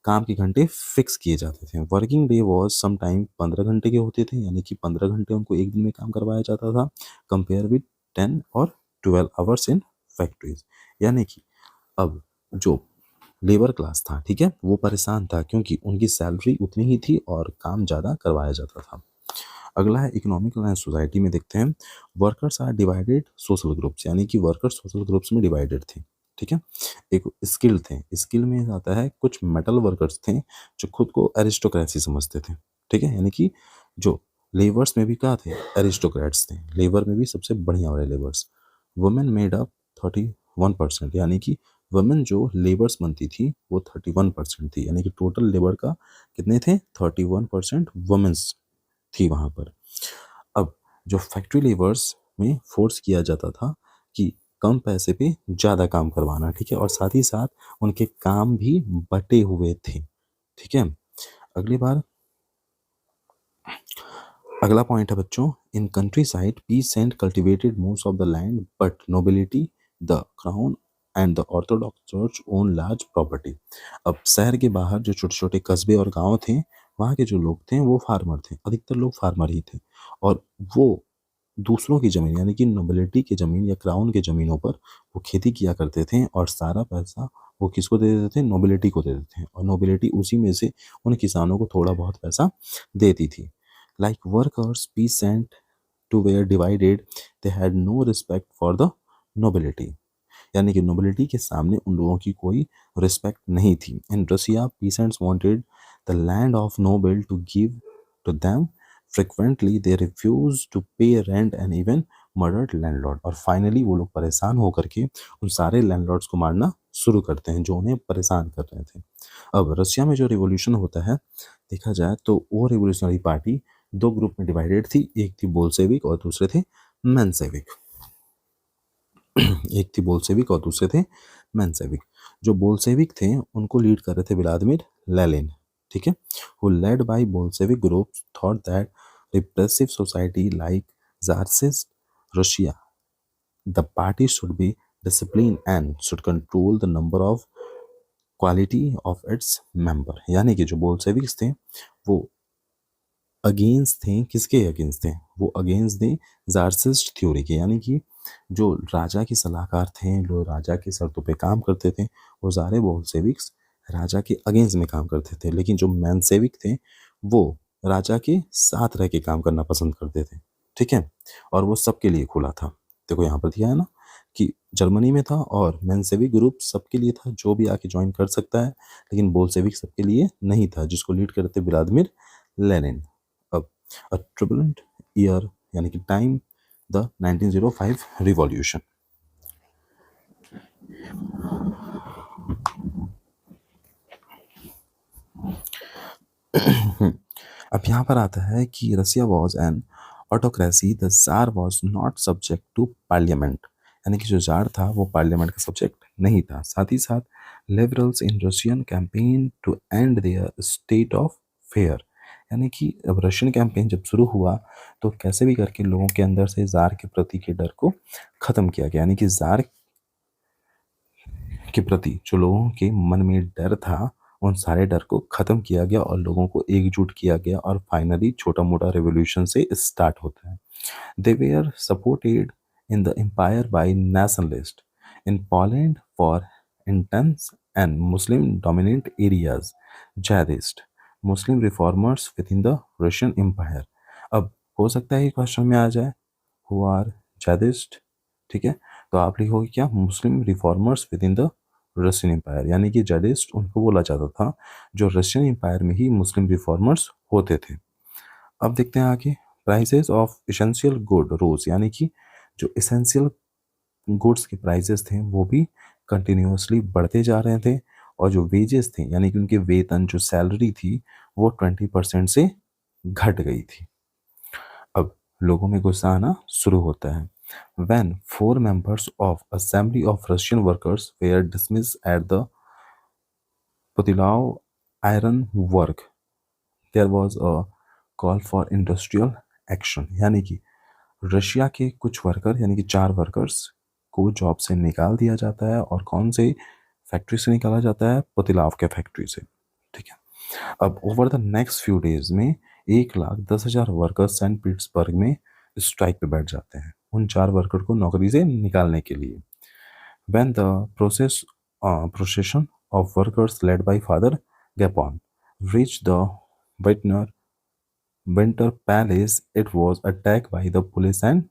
काम के घंटे फिक्स किए जाते थे। Working day was some time 15 घंटे के होते थे, यानी कि 15 घंटे उनको एक दिन में काम करवाया जाता था, कंपेयर विद 10 और 12 आवर्स इन फैक्ट्रीज। यानी कि अब जो लेबर क्लास था, ठीक है, वो परेशान था क्योंकि उनकी सैलरी उतनी ही थी और काम ज़्यादा करवाया जाता था। अगला है इकोनॉमिक एंड सोसाइटी में देखते हैं। Workers are divided social groups, यानी कि वर्कर्स सोशल ग्रुप्स में डिवाइडेड थे, ठीक है। एक स्किल थे, स्किल में आता है कुछ मेटल वर्कर्स थे जो खुद को एरिस्टोक्रेसी समझते थे, ठीक है, यानी कि जो लेबर्स में भी क्या थे, एरिस्टोक्रेट्स थे, लेबर में भी सबसे बढ़िया वाले लेबर्स। वुमेन मेड अप 31%, यानी कि वुमेन जो लेबर्स बनती थी वो 31% थी, यानी कि टोटल लेबर का कितने थे, 31% वुमेन्स थी वहाँ पर। अब जो फैक्ट्री लेबर्स में फोर्स किया जाता था कि कम पैसे पे ज़्यादा काम करवाना, ठीक है, और साथ ही साथ उनके काम भी बटे हुए थे, ठीक है। अगली बार अगला पॉइंट है बच्चों, in country side peace and cultivated most of the land but nobility the crown and the orthodox church own large property. अब शहर के बाहर जो छोटे छोटे कस्बे और गांव थे, वहाँ के जो लोग थे वो फार्मर थे, अधिकतर लोग फार्मर ही थे, और वो दूसरों की ज़मीन यानी कि नोबिलिटी की ज़मीन या क्राउन की ज़मीनों पर वो खेती किया करते थे, और सारा पैसा वो किसको दे देते थे, नोबिलिटी को दे देते हैं, और नोबिलिटी उसी में से उन किसानों को थोड़ा बहुत पैसा देती थी। Like workers peasant too were divided, they had no respect for the nobility, यानी कि नोबिलिटी के सामने उन लोगों की कोई रिस्पेक्ट नहीं थी। In Russia peasants wanted the land of noble to give to them, frequently they refuse to pay rent and even murdered landlord, और फाइनली वो लोग परेशान होकर के उन सारे लैंडलॉर्ड्स को मारना शुरू करते हैं जो उन्हें परेशान कर रहे थे। अब रसिया में जो रिवॉल्यूशन होता है, देखा जाए तो वो रिवोल्यूशनरी पार्टी दो ग्रुप में डिवाइडेड थी, एक थी बोल्शेविक और दूसरे थे मेंशेविक। एक थी बोल्शेविक और दूसरे थे मेंशेविक। जो बोल्शेविक थे उनको लीड कर रहे थे व्लादिमीर लेनिन, ठीक है, who led by Bolshevik groups thought that repressive society like Tsarist Russia, the party should be disciplined and should control the number of quality of its member, यानी कि जो बोल्शेविक्स थे वो अगेंस्ट थे, किसके against थे, वो अगेंस्ट थे जारसिस्ट थ्योरी के, यानी कि जो राजा के सलाहकार थे, जो राजा की शर्तों पे काम करते थे, वो सारे बोल्शेविक्स राजा के अगेंस्ट में काम करते थे, लेकिन जो मेंशेविक थे वो राजा के साथ रह के काम करना पसंद करते थे, ठीक है, और वो सबके लिए खुला था। देखो यहाँ पर दिया है ना कि जर्मनी में था और मेंशेविक ग्रुप सबके लिए था, जो भी आके ज्वाइन कर सकता है, लेकिन बोल्शेविक सबके लिए नहीं था, जिसको लीड करते व्लादिमीर लेनिन। अब अ ट्रबुलेंट ईयर यानी कि टाइम, द 1905 रिवॉल्यूशन। अब यहाँ पर आता है कि Russia was an autocracy, the tsar was not subject to parliament, यानी कि जो जार था वो पार्लियामेंट का सब्जेक्ट नहीं था। साथ ही साथ liberals in Russian campaign to end their state of fair, यानी कि अब रशियन कैंपेन जब शुरू हुआ तो कैसे भी करके लोगों के अंदर से जार के प्रति के डर को ख़त्म किया गया, यानी कि जार के प्रति जो लोगों के मन में डर था उन सारे डर को ख़त्म किया गया और लोगों को एकजुट किया गया, और फाइनली छोटा मोटा रेवोल्यूशन से स्टार्ट होता है। They were supported in the empire by nationalists in Poland for intense and Muslim-dominant areas, jihadist, Muslim reformers within the Russian Empire। अब हो सकता है कि क्वेश्चन में आ जाए who are jihadist, ठीक है, तो आप लिखोगे क्या, Muslim reformers within the Russian empire, यानी कि जडिस्ट उनको बोला जाता था जो रशियन एम्पायर में ही मुस्लिम रिफॉर्मर्स होते थे। अब देखते हैं आगे, प्राइसेस ऑफ इसेंशियल गुड रोज, यानी कि जो इसेंशियल गुड्स के प्राइसेस थे वो भी कंटिन्यूसली बढ़ते जा रहे थे, और जो वेजेस थे यानी कि उनके वेतन जो सैलरी थी वो 20% से घट गई थी। अब लोगों में गुस्सा आना शुरू होता है। When 4 members of Assembly of Russian Workers were dismissed at the Putilov Iron Work, there was a call for industrial action, यानी कि रशिया के कुछ वर्कर यानी कि 4 वर्कर्स को जॉब से निकाल दिया जाता है, और कौन से फैक्ट्री से निकाला जाता है, पुतिलाव के फैक्ट्री से, ठीक है। अब over the next few days में 1,10,000 वर्कर्स सेंट पीटर्सबर्ग में स्ट्राइक पे बैठ जाते हैं उन 4 वर्कर को नौकरी से निकालने के लिए। When the procession of workers led by Father Gapon reached the Winter Winter Palace, it was attacked by the police and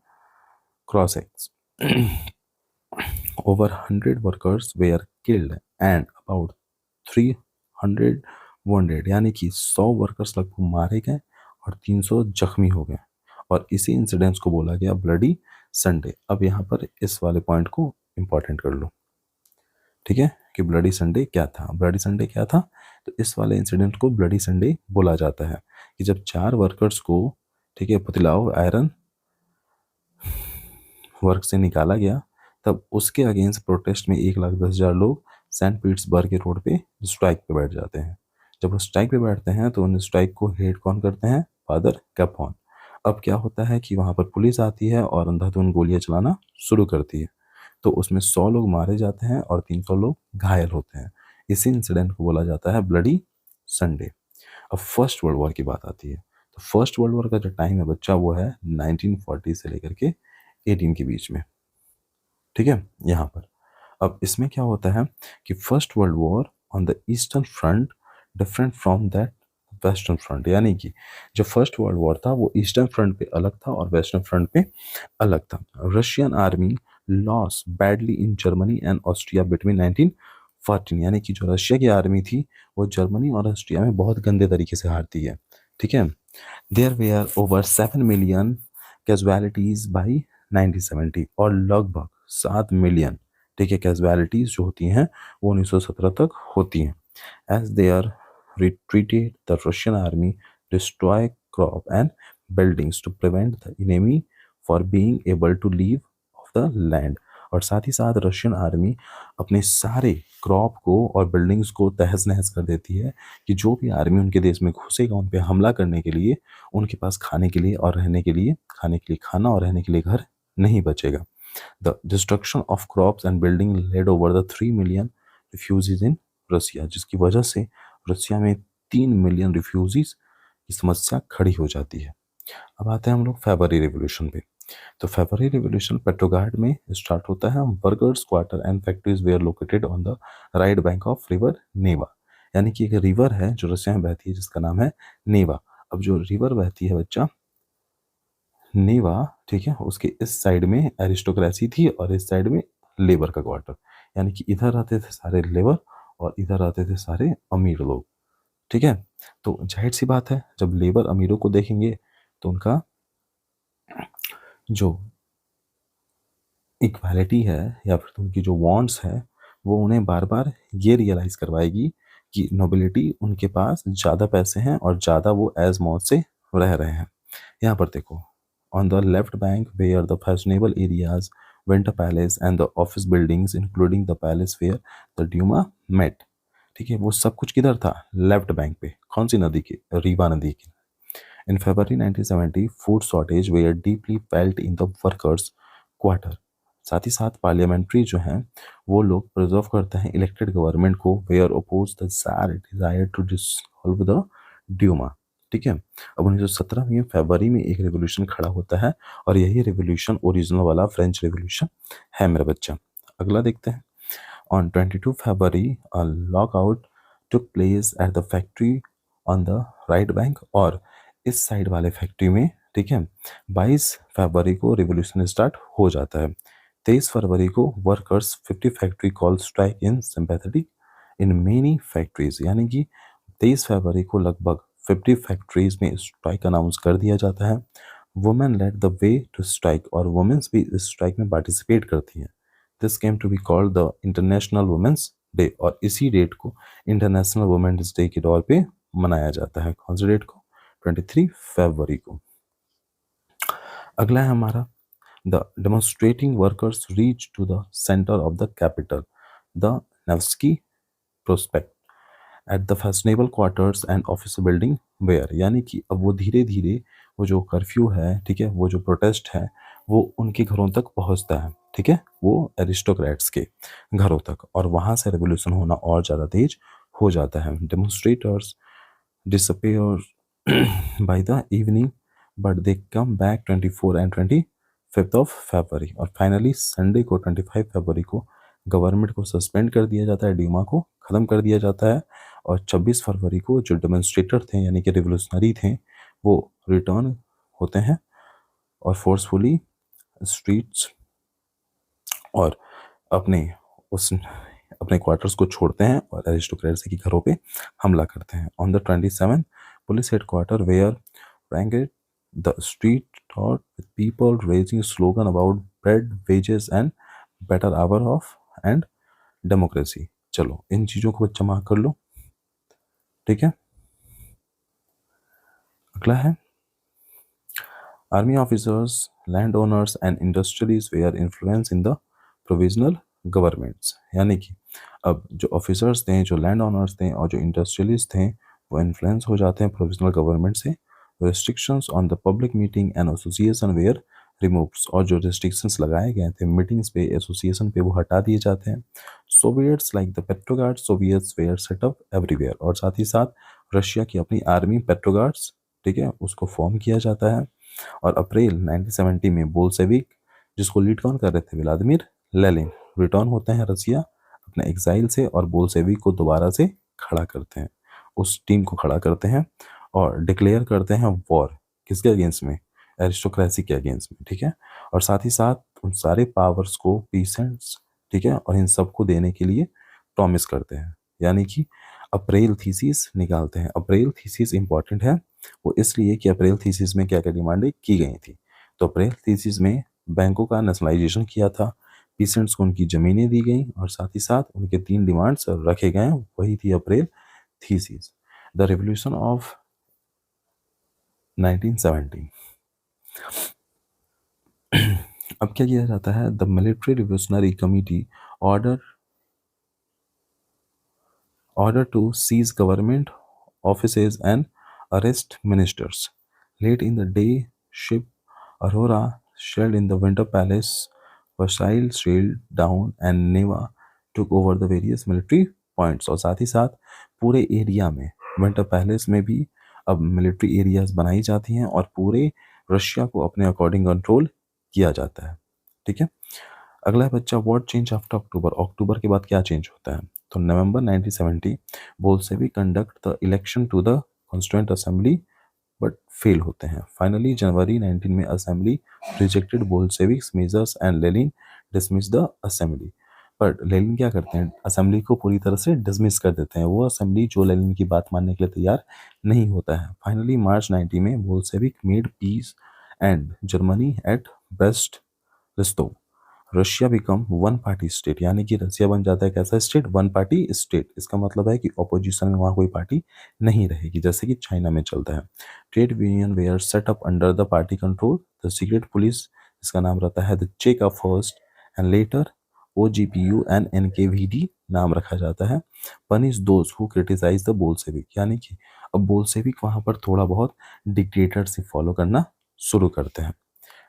Cossacks. Over 100 workers were killed and about 300 wounded, यानी कि 100 वर्कर्स लगभग मारे गए और 300 जख्मी हो गए, और इसी इंसिडेंट्स को बोला गया ब्लडी संडे। अब यहाँ पर इस वाले पॉइंट को इंपॉर्टेंट कर लो, ठीक है, कि ब्लडी संडे क्या था। ब्लडी संडे क्या था, तो इस वाले इंसिडेंट को ब्लडी संडे बोला जाता है कि जब 4 वर्कर्स को, ठीक है, पुतिलाव आयरन वर्क से निकाला गया, तब उसके अगेंस्ट प्रोटेस्ट में 1,10,000 लोग सेंट पीटर्सबर्ग के रोड पे स्ट्राइक पे बैठ जाते हैं। जब वो स्ट्राइक पे बैठते हैं तो उन स्ट्राइक को हेड कौन करते हैं? फादर कैपॉन। अब क्या होता है कि वहाँ पर पुलिस आती है और अंधाधुंध गोलियां चलाना शुरू करती है। तो उसमें 100 लोग मारे जाते हैं और 300 लोग घायल होते हैं। इसी इंसिडेंट को बोला जाता है ब्लडी संडे। अब फर्स्ट वर्ल्ड वॉर की बात आती है। तो फर्स्ट वर्ल्ड वॉर का जो टाइम है बच्चा वो है 1940 से लेकर के 18 के बीच में, ठीक है। यहाँ पर अब इसमें क्या होता है कि first world war on the eastern front different from that western front, यानी कि जो फर्स्ट वर्ल्ड वॉर था वो ईस्टर्न फ्रंट पे अलग था और वेस्टर्न फ्रंट पे अलग था। Russian army loss badly in Germany and Austria between 1914, यानी कि जो रशिया की आर्मी थी वो जर्मनी और ऑस्ट्रिया में बहुत गंदे तरीके से हारती है, ठीक है। There were over 7 million casualties by 1970, और लगभग 7 मिलियन, ठीक है, कैजुअलिटीज जो होती हैं वो 1917 तक होती हैं। As they are retreated, the Russian army destroy crop and buildings to prevent the enemy for being able to leave of the land। और साथ ही साथ रशियन आर्मी अपने सारे क्रॉप को और बिल्डिंग्स को तहस नहस कर देती है कि जो भी आर्मी उनके देश में घुसेगा उन पे हमला करने के लिए उनके पास खाने के लिए और रहने के लिए, खाने के लिए खाना और रहने के लिए घर नहीं बचेगा। The destruction of crops and building led over the 3 million refugees in Russia, जिसकी वजह से रसिया में 3 मिलियन रिफ्यूजीज की समस्या खड़ी हो जाती है। अब आते हैं हम लोग फेब्रुअरी रिवॉल्यूशन पे। तो फेब्रुअरी रिवॉल्यूशन पेट्रोग्राड में स्टार्ट होता है। Workers quarter and factories were located on the right bank of river Neva, यानी कि एक रिवर है जो रसिया में बहती है जिसका नाम है नेवा। अब जो रिवर बहती है बच्चा नेवा, ठीक है, उसके इस साइड में एरिस्टोक्रेसी थी और इस साइड में लेबर का क्वार्टर, यानी कि इधर रहते थे सारे लेबर और इधर रहते थे सारे अमीर लोग, ठीक है। तो जाहिर सी बात है जब लेबर अमीरों को देखेंगे तो उनका जो इक्वालिटी है या फिर उनकी जो वांट्स है वो उन्हें बार बार ये रियलाइज करवाएगी कि नोबिलिटी उनके पास ज़्यादा पैसे हैं और ज़्यादा वो एज मौज से रह रहे हैं। यहाँ पर देखो, on the left bank were the fashionable areas winter palace and the office buildings including the palace where the Duma met, ठीक है, वो सब कुछ किधर था? लेफ्ट बैंक पे। कौन सी नदी की? रीवा नदी की। In February 1970 food shortage were deeply felt in the workers quarter. साथ ही साथ पार्लियामेंट्री जो हैं वो लोग प्रिजर्व करते हैं इलेक्टेड गवर्नमेंट को, were oppose the desire to dissolve the Duma, ठीक है। अब 1917 में फरवरी में एक रेवोल्यूशन खड़ा होता है और यही रेवोल्यूशन ओरिजिनल वाला फ्रेंच रेवोल्यूशन है मेरा बच्चा। अगला देखते हैं। On 22 February, a lockout took place at the factory on the right bank, और इस साइड वाले फैक्ट्री में, ठीक है, 22 फरवरी को रिवोल्यूशन स्टार्ट हो जाता है। 23 फरवरी को workers 50 factory call strike in sympathetic in many factories, यानी कि 23 फरवरी को लगभग 50 फैक्ट्रीज में स्ट्राइक अनाउंस कर दिया जाता है। Women led the way to strike, और वुमेन्स भी इस स्ट्राइक में पार्टिसिपेट करती हैं। This came to be called the international women's day, और इसी डेट को इंटरनेशनल वुमेन्स डे के तौर पे मनाया जाता है। कौन सी डेट को? 23 फरवरी को। अगला है हमारा the demonstrating workers reach to the centre of the capital the Nevsky prospect at the fashionable quarters and office building were, यानी कि अब वो धीरे धीरे वो जो कर्फ्यू है, ठीक है, वो जो प्रोटेस्ट है वो उनके घरों तक पहुंचता है, ठीक है, वो एरिस्टोक्रेट्स के घरों तक, और वहां से रेवोल्यूशन होना और ज़्यादा तेज हो जाता है। Demonstrators disappear by the evening but they come back 24 and 25 of February, और फाइनली संडे को 25 फरवरी को गवर्नमेंट को सस्पेंड कर दिया जाता है, ड्यूमा को ख़त्म कर दिया जाता है, और 26 फरवरी को जो डेमोन्स्ट्रेटर थे यानी कि रिवोल्यूशनरी थे वो रिटर्न होते हैं और फोर्सफुली स्ट्रीट्स और अपने उस अपने क्वार्टर्स को छोड़ते हैं और एरिस्टोक्रेट्स के घरों पे हमला करते हैं। On the 27 police headquarter were ransacked the street थॉट with people raising slogan about bread wages and better hour of and democracy. चलो इन चीज़ों को बच्चा मार्क कर लो, ठीक है। अगला है army officers landowners and industrialists were influenced in the provisional governments। यानी कि अब जो ऑफिसर्स थे, जो लैंड ओनर्स थे और जो इंडस्ट्रियलिस्ट थे वो इन्फ्लुएंस हो जाते हैं प्रोविजनल गवर्नमेंट से। restrictions on the public meeting and association were removed, और जो restrictions लगाए गए थे मीटिंग्स पे, एसोसिएशन पे, वो हटा दिए जाते हैं। Soviets like the Petrograd soviets were set up everywhere, और साथ ही साथ रशिया की अपनी आर्मी पेट्रोगार्ड्स, ठीक है, उसको फॉर्म किया जाता है। और अप्रैल 1970 में बोल्शेविक, जिसको लीड कौन कर रहे थे, व्लादिमीर लेनिन, रिटर्न होते हैं रसिया अपने एग्जाइल से और बोल्शेविक को दोबारा से खड़ा करते हैं, उस टीम को खड़ा करते हैं और डिक्लेयर करते हैं वॉर, किसके अगेंस्ट में, एरिस्टोक्रेसी के अगेंस्ट में, ठीक है। और साथ ही साथ उन सारे पावर्स को पीसेंट्स, ठीक है, और इन सबको देने के लिए प्रॉमिस करते हैं, यानी कि अप्रैल थीसिस निकालते हैं। अप्रैल थीसिस इंपॉर्टेंट है, वो इसलिए कि अप्रैल थीसिस में क्या क्या डिमांडें की गई थी। तो अप्रैल थीसिस में बैंकों का नेशनलाइजेशन किया था, पीसेंट्स को उनकी ज़मीनें दी गई और साथ ही साथ उनके 3 डिमांड्स रखे गए, वही थी April thesis. The revolution of 1970। अब क्या किया जाता है, the military revolutionary committee order to seize government offices and arrest ministers. Late in the day, ship Aurora sailed in the Winter Palace, Versailles sailed down, and Neva took over the various military points। और साथ ही साथ पूरे area में, winter palace में भी अब military areas बनाई जाती हैं और पूरे रशिया को अपने अकॉर्डिंग कंट्रोल किया जाता है, ठीक है। अगला है बच्चा, what change after October, October के बाद क्या चेंज होता है। तो November 1970 Bolshevik conduct the election to the constituent assembly but fail होते हैं। फाइनली जनवरी 19 में assembly rejected Bolsheviks measures and Lenin dismiss the assembly. पर लेनिन क्या करते हैं, असेंबली को पूरी तरह से डिसमिस कर देते हैं, वो असेंबली जो लेनिन की बात मानने के लिए तैयार नहीं होता है। फाइनली मार्च 90 में Bolshevik made peace and Germany at Brest Litovsk. Russia become one party state, यानी कि रशिया बन जाता है कैसा स्टेट, वन पार्टी स्टेट। इसका मतलब है कि ऑपोजिशन में वहाँ कोई पार्टी नहीं रहेगी, जैसे कि चाइना में चलता है। Trade union were set up under the party control. The secret police, इसका नाम रहता है the Cheka first and later OGPU and NKVD नाम रखा जाता है। Punish those who criticise the Bolshevik, यानी कि अब बोल्शेविक वहाँ पर थोड़ा बहुत डिक्टेटरशिप फॉलो करना शुरू करते हैं,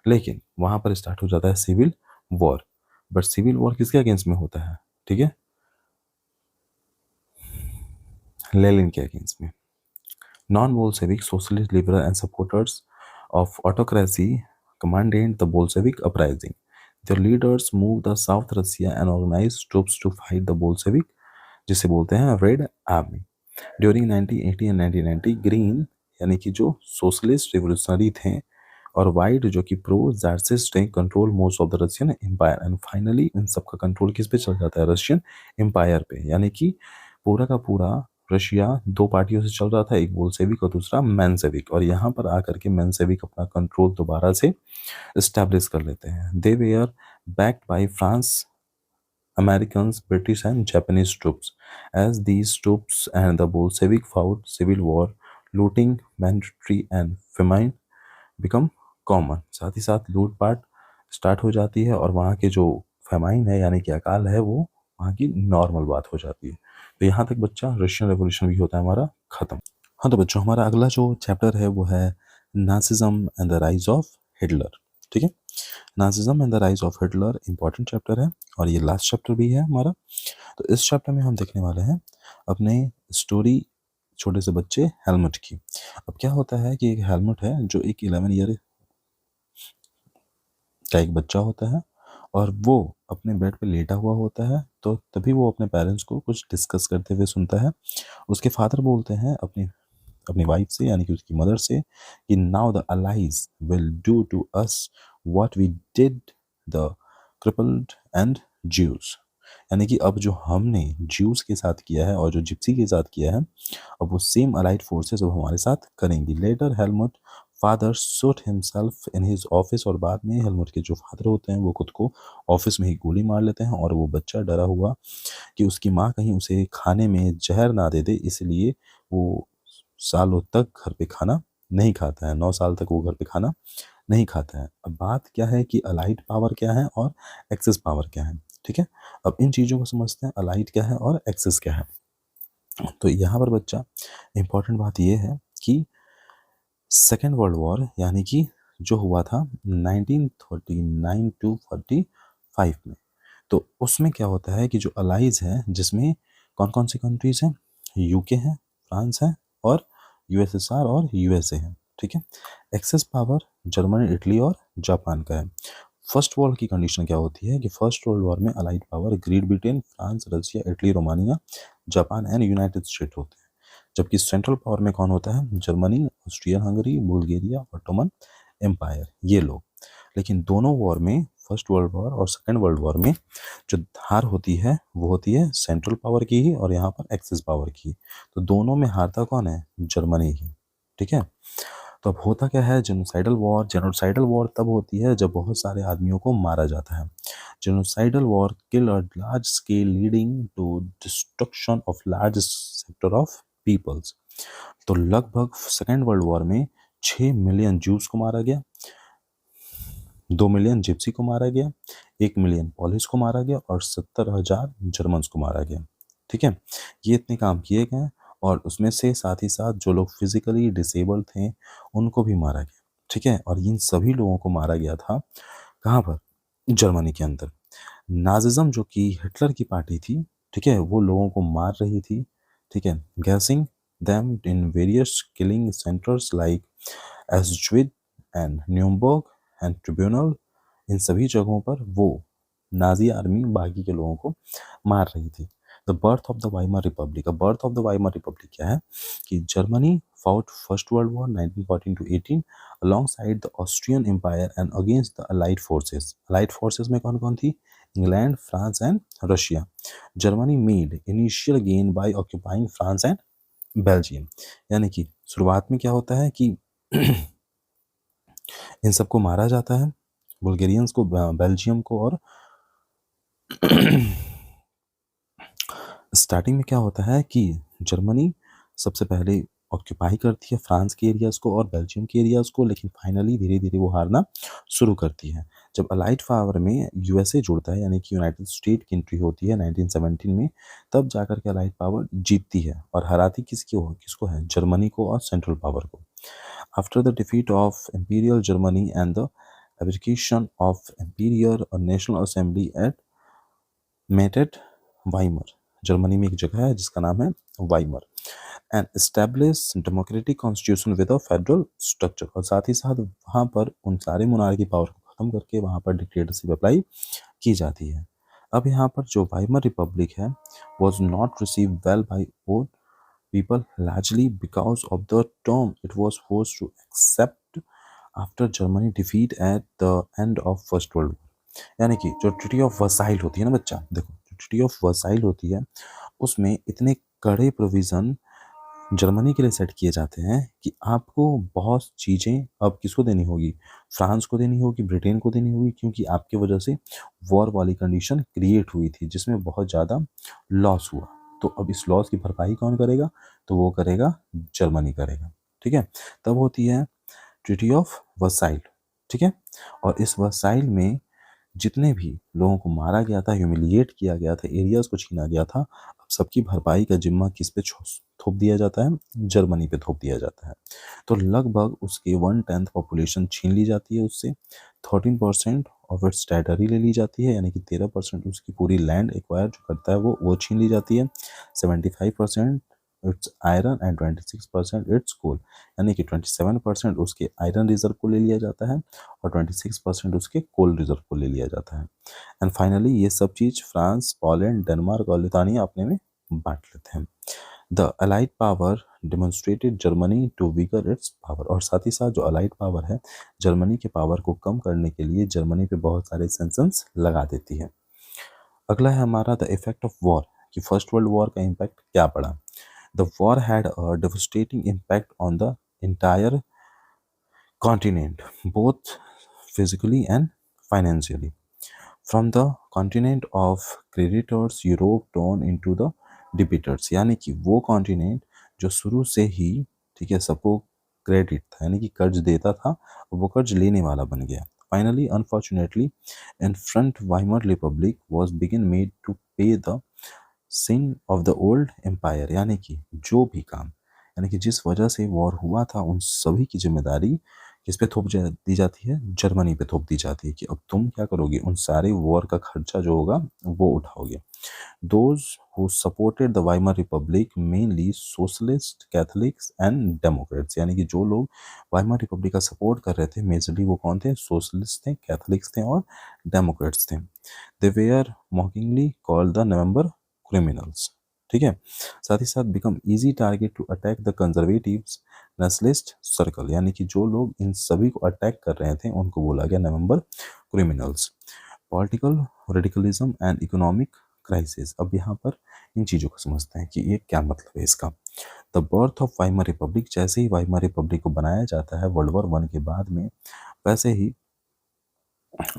लेकिन वहाँ पर स्टार्ट हो जाता है civil war. But civil war किसके अगेंस्ट में होता है, ठीक है, लेनिन के अगेंस्ट में। Non Bolshevik socialist liberal and supporters of autocracy commanded the Bolshevik uprising. Their leaders moved the South Russia and organized troops to fight the Bolshevik, जिसे बोलते हैं red army. During 1980 and 1990 green, यानी कि जो socialist revolutionary थे, और white जो कि प्रो जार्सिस्ट थे, control most of the Russian empire. And finally इन सबका कंट्रोल किस पे चल जाता है, रशियन एम्पायर पे। यानी कि पूरा का पूरा रशिया 2 पार्टियों से चल रहा था, एक बोल्शेविक और दूसरा मेंशेविक, और यहाँ पर आकर के मेंशेविक अपना कंट्रोल दोबारा से एस्टैब्लिश कर लेते हैं। They were backed by France, Americans, British and Japanese troops. As these troops and the Bolshevik fought civil war, looting, banditry and famine become common। साथ ही साथ लूटपाट स्टार्ट हो जाती है और वहाँ के जो फेमाइन है यानी कि अकाल है वो वहाँ की नॉर्मल बात हो जाती है। तो यहाँ तक बच्चा रशियन रेवोल्यूशन भी होता है हमारा खत्म। हाँ तो बच्चों, हमारा अगला जो चैप्टर है वो है Nazism and the rise of Hitler, ठीक है। Nazism and the rise of Hitler important chapter है और ये लास्ट चैप्टर भी है हमारा। तो इस चैप्टर में हम देखने वाले हैं अपने स्टोरी छोटे से बच्चे हेलमुट की। अब क्या होता है कि एक हेलमुट है जो एक 11 ईयर का एक बच्चा होता है और वो अपने बेड पे लेटा हुआ होता है। तो तभी वो अपने पेरेंट्स को कुछ डिस्कस करते हुए सुनता है। उसके फादर बोलते हैं अपनी अपनी वाइफ से यानी कि उसकी मदर से कि now the allies will do to us what we did the crippled and Jews, यानी कि अब जो हमने ज्यूज के साथ किया है और जो जिप्सी के साथ किया है, अब वो सेम अलाइड फोर्सेस अब हमारे साथ करेंगी। Later Helmut father shoot himself in his office, और बाद में हेलमुट के जो फादर होते हैं वो खुद को ऑफिस में ही गोली मार लेते हैं। और वो बच्चा डरा हुआ कि उसकी माँ कहीं उसे खाने में जहर ना दे दे, इसलिए वो सालों तक घर पे खाना नहीं खाता है, 9 साल तक वो घर पे खाना नहीं खाता है। अब बात क्या है कि अलाइड पावर क्या है और एक्सेस पावर क्या है, ठीक है। अब इन चीज़ों को समझते हैं, अलाइड क्या है और एक्सेस क्या है। तो यहाँ पर बच्चा इंपॉर्टेंट बात ये है कि सेकेंड वर्ल्ड वॉर यानी कि जो हुआ था 1939 टू 45 में, तो उसमें क्या होता है कि जो अलाइज है जिसमें कौन कौन सी कंट्रीज हैं, यूके है, फ्रांस है और यूएसएसआर और यूएसए है, ठीक है। एक्सेस पावर जर्मनी, इटली और जापान का है। फर्स्ट वॉर की कंडीशन क्या होती है कि फर्स्ट वर्ल्ड वॉर में allied power Great Britain, France, Russia, Italy, Romania, Japan and United State होते हैं। जबकि सेंट्रल पावर में कौन होता है, Germany, Austria Hungary, Bulgaria, Ottoman empire, ये लोग। लेकिन दोनों वॉर में, फर्स्ट वर्ल्ड वॉर और सेकेंड वर्ल्ड वॉर में, जो हार होती है वो होती है सेंट्रल पावर की ही और यहाँ पर एक्सिस पावर की। तो दोनों में हारता कौन है, जर्मनी ही, ठीक है। तो अब होता क्या है, जेनोसाइडल वॉर। जेनोसाइडल वॉर तब होती है जब बहुत सारे आदमियों को मारा जाता है। Genocidal war kill a large scale leading to destruction of large sector of peoples. तो लगभग सेकेंड वर्ल्ड वॉर में 6 मिलियन जूस को मारा गया, 2 मिलियन जिप्सी को मारा गया, 1 मिलियन पॉलिश को मारा गया और 70,000 जर्मन्स को मारा गया, ठीक है। ये इतने काम किए गए और उसमें से साथ ही साथ जो लोग फिजिकली डिसेबल थे उनको भी मारा गया, ठीक है। और इन सभी लोगों को मारा गया था कहाँ पर, जर्मनी के अंदर। नाजिज्म जो कि हिटलर की पार्टी थी, ठीक है, वो लोगों को मार रही थी, ठीक है, gassing them in various killing centres like एस्ज्विज एंड न्यूरम्बर्ग एंड ट्रिब्यूनल। इन सभी जगहों पर वो नाजी आर्मी बाकी के लोगों को मार रही थी। The birth of the Weimar republic. अब birth of the Weimar republic क्या है कि Germany fought First World War 1914 to 18 alongside the Austrian Empire and against the Allied forces. Allied forces में कौन कौन थी, England, France and Russia. Germany made initial gain by occupying France and Belgium. यानी कि शुरुआत में क्या होता है कि इन सबको मारा जाता है, बुल्गेरियंस को, बेल्जियम को, और स्टार्टिंग में क्या होता है कि जर्मनी सबसे पहले ऑक्यूपाई करती है फ्रांस के एरियाज़ को और बेल्जियम के एरियाज़ को, लेकिन फाइनली धीरे धीरे वो हारना शुरू करती है। जब अलाइड पावर में यूएसए जुड़ता है यानी कि यूनाइटेड स्टेट की एंट्री होती है 1917 में, तब जाकर के अलाइड पावर जीतती है और हराती किसको है, जर्मनी को और सेंट्रल पावर को। After the defeat of imperial Germany and the abdication of imperial और national assembly at met Weimar, Germany में एक जगह है जिसका नाम है Weimar, and establish democratic constitution with a federal structure. और साथ ही साथ वहाँ पर उन सारे मोनार्की पावर को खत्म करके वहाँ पर डिक्टेटरशिप अप्लाई की जाती है। अब यहाँ पर जो वाइमर रिपब्लिक है was not receive well by own people largely because of the term it was force to accept after Germany defeat at the end of first world war. यानी कि जो ट्रीटी ऑफ वर्साइल होती है ना बच्चा, देखो जो ट्रीटी ऑफ वर्साइल होती है उसमें इतने कड़े प्रोविज़न जर्मनी के लिए सेट किए जाते हैं कि आपको बहुत चीज़ें अब किसको देनी होगी, फ्रांस को देनी होगी, ब्रिटेन को देनी होगी, क्योंकि आपकी वजह से वॉर वाली कंडीशन क्रिएट हुई थी जिसमें बहुत ज़्यादा लॉस हुआ। तो अब इस लॉस की भरपाई कौन करेगा, तो वो करेगा जर्मनी करेगा, ठीक है। तब होती है ट्रीटी ऑफ वर्साइल, ठीक है। और इस वर्साइल में जितने भी लोगों को मारा गया था, ह्यूमिलिएट किया गया था, एरियाज़ को छीना गया था, अब सबकी भरपाई का जिम्मा किस पे थोप दिया जाता है, जर्मनी पे थोप दिया जाता है। तो लगभग उसकी 1/10 पॉपुलेशन छीन ली जाती है उससे, 13% ऑफ इट्स टेरिटरी ले ली जाती है, यानी कि 13% उसकी पूरी लैंड एक्वायर जो करता है वो छीन ली जाती है, 75% इट्स आयरन एंड 26% इट्स कोल, यानी कि 27% उसके आयरन रिजर्व को ले लिया जाता है और 26% उसके कोल रिजर्व को ले लिया जाता है। एंड फाइनली ये सब चीज़ फ्रांस, पोलैंड, डेनमार्क और लिथुआनिया अपने में बांट लेते हैं। The allied power demonstrated Germany to weaker its power. और साथ ही साथ जो अलाइड पावर है जर्मनी के पावर को कम करने के लिए जर्मनी पे बहुत सारे सेंक्शंस लगा देती है। अगला है हमारा द इफेक्ट ऑफ वॉर, कि फर्स्ट वर्ल्ड वॉर का इम्पैक्ट क्या पड़ा। The war had a devastating impact on the entire continent, both physically and financially. From the continent of creditors, Europe turned into the debtors, यानी कि वो continent जो शुरू से ही, ठीक है, सबको क्रेडिट था, यानी कि कर्ज देता था और वो कर्ज लेने वाला बन गया. Finally unfortunately infant Weimar republic was बिगिन made to pay the sin of the old empire, यानी कि जो भी काम, यानी कि जिस वजह से वॉर हुआ था उन सभी की जिम्मेदारी किस पे दी जाती है, जर्मनी पे थोप दी जाती है कि अब तुम क्या करोगे, उन सारे वॉर का खर्चा जो होगा वो उठाओगे. Those who supported the Weimar Republic mainly socialist, Catholics and Democrats, यानी कि जो लोग वाइमर रिपब्लिक का सपोर्ट कर रहे थे मेजरली वो कौन थे, सोशलिस्ट थे, कैथलिक्स थे और डेमोक्रेट्स थे. They were mockingly called the November criminals. ठीक है. साथ ही साथ become easy target to attack the conservatives nationalist circle, यानी कि जो लोग इन सभी को अटैक कर रहे थे उनको बोला गया November criminals. Political radicalism and economic crisis. अब यहाँ पर इन चीज़ों को समझते हैं कि ये क्या मतलब है इसका. The birth of Weimar Republic, जैसे ही वाइमर रिपब्लिक को बनाया जाता है वर्ल्ड वॉर 1 के बाद में, वैसे ही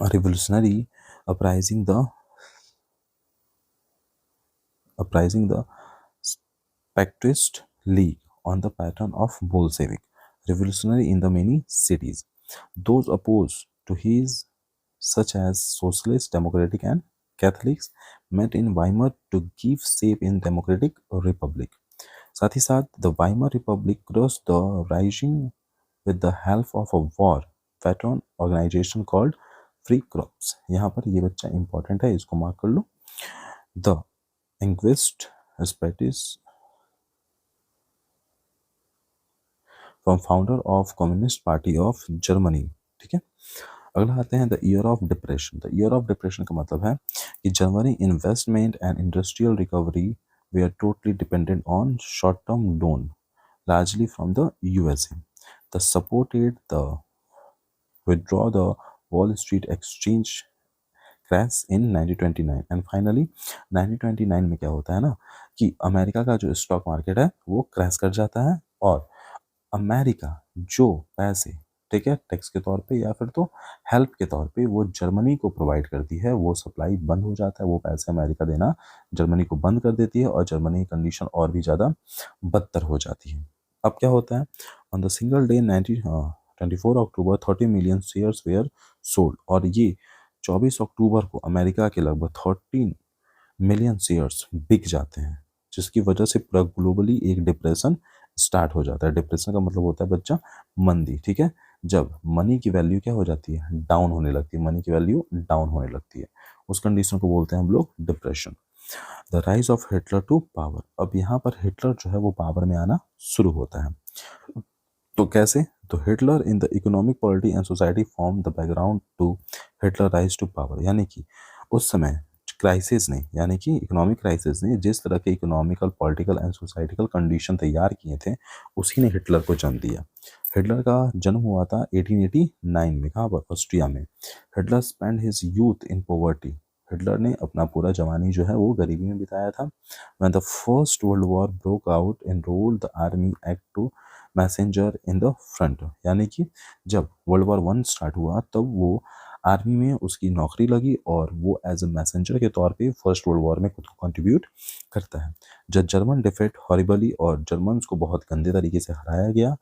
revolutionary uprising the Pactist League on the pattern of Bolshevik revolutionary in the many cities. Those opposed to his, such as Socialists, Democratic, and Catholics, met in Weimar to give shape in Democratic Republic. साथ ही साथ the Weimar Republic crossed the rising with the help of a war veteran organization called Free Crops. यहाँ पर ये बच्चा important है, इसको mark कर लो. The Enquist Spetis from founder of communist party of Germany. ठीक है. अगला आते हैं the year of depression. The year of depression का मतलब है कि Germany investment and industrial recovery were totally dependent on short term loan largely from the USA. The supported the withdraw the Wall Street Exchange crash in 1929 and finally 1929 में क्या होता है ना कि अमेरिका का जो स्टॉक मार्केट है वो क्रैश कर जाता है और अमेरिका जो पैसे, ठीक है, टैक्स के तौर पे या फिर तो हेल्प के तौर पे वो जर्मनी को प्रोवाइड करती है, वो सप्लाई बंद हो जाता है, वो पैसे अमेरिका देना जर्मनी को बंद कर देती है और जर्मनी की कंडीशन और भी ज़्यादा बदतर हो जाती है. अब क्या होता है, on the single day 24 October 30 million shares where sold, और ये 24 अक्टूबर को अमेरिका के लगभग 13 मिलियन शेयर्स बिक जाते हैं, जिसकी वजह से पूरा ग्लोबली एक डिप्रेशन स्टार्ट हो जाता है. डिप्रेशन का मतलब होता है बच्चा मंदी. ठीक है. जब मनी की वैल्यू क्या हो जाती है, डाउन होने लगती है, मनी की वैल्यू डाउन होने लगती है, उस कंडीशन को बोलते हैं हम लोग depression. The rise of Hitler to power. अब यहाँ पर हिटलर जो है वो पावर में आना शुरू होता है. तो कैसे, तो Hitler in the economic polity and society form the background to Hitler rise to power, यानी कि उस समय क्राइसिस ने, यानी कि इकोनॉमिक क्राइसिस ने जिस तरह के economical, political and societal condition तैयार किए थे उसी ने हिटलर को जन्म दिया. हिटलर का जन्म हुआ था 1889 में. कहाँ पर, ऑस्ट्रिया में. Hitler spend his youth in poverty. Hitler ने अपना पूरा जवानी जो है वो गरीबी में बिताया था. When the first world war broke out enrolled the army act to messenger in the front, यानी कि जब वर्ल्ड वॉर 1 स्टार्ट हुआ तब वो आर्मी में उसकी नौकरी लगी और वो एज ए मैसेंजर के तौर पे फर्स्ट वर्ल्ड वॉर में खुद को कंट्रीब्यूट करता है. जब जर्मन डिफेट हॉरिबली और जर्मन्स को बहुत गंदे तरीके से हराया गया,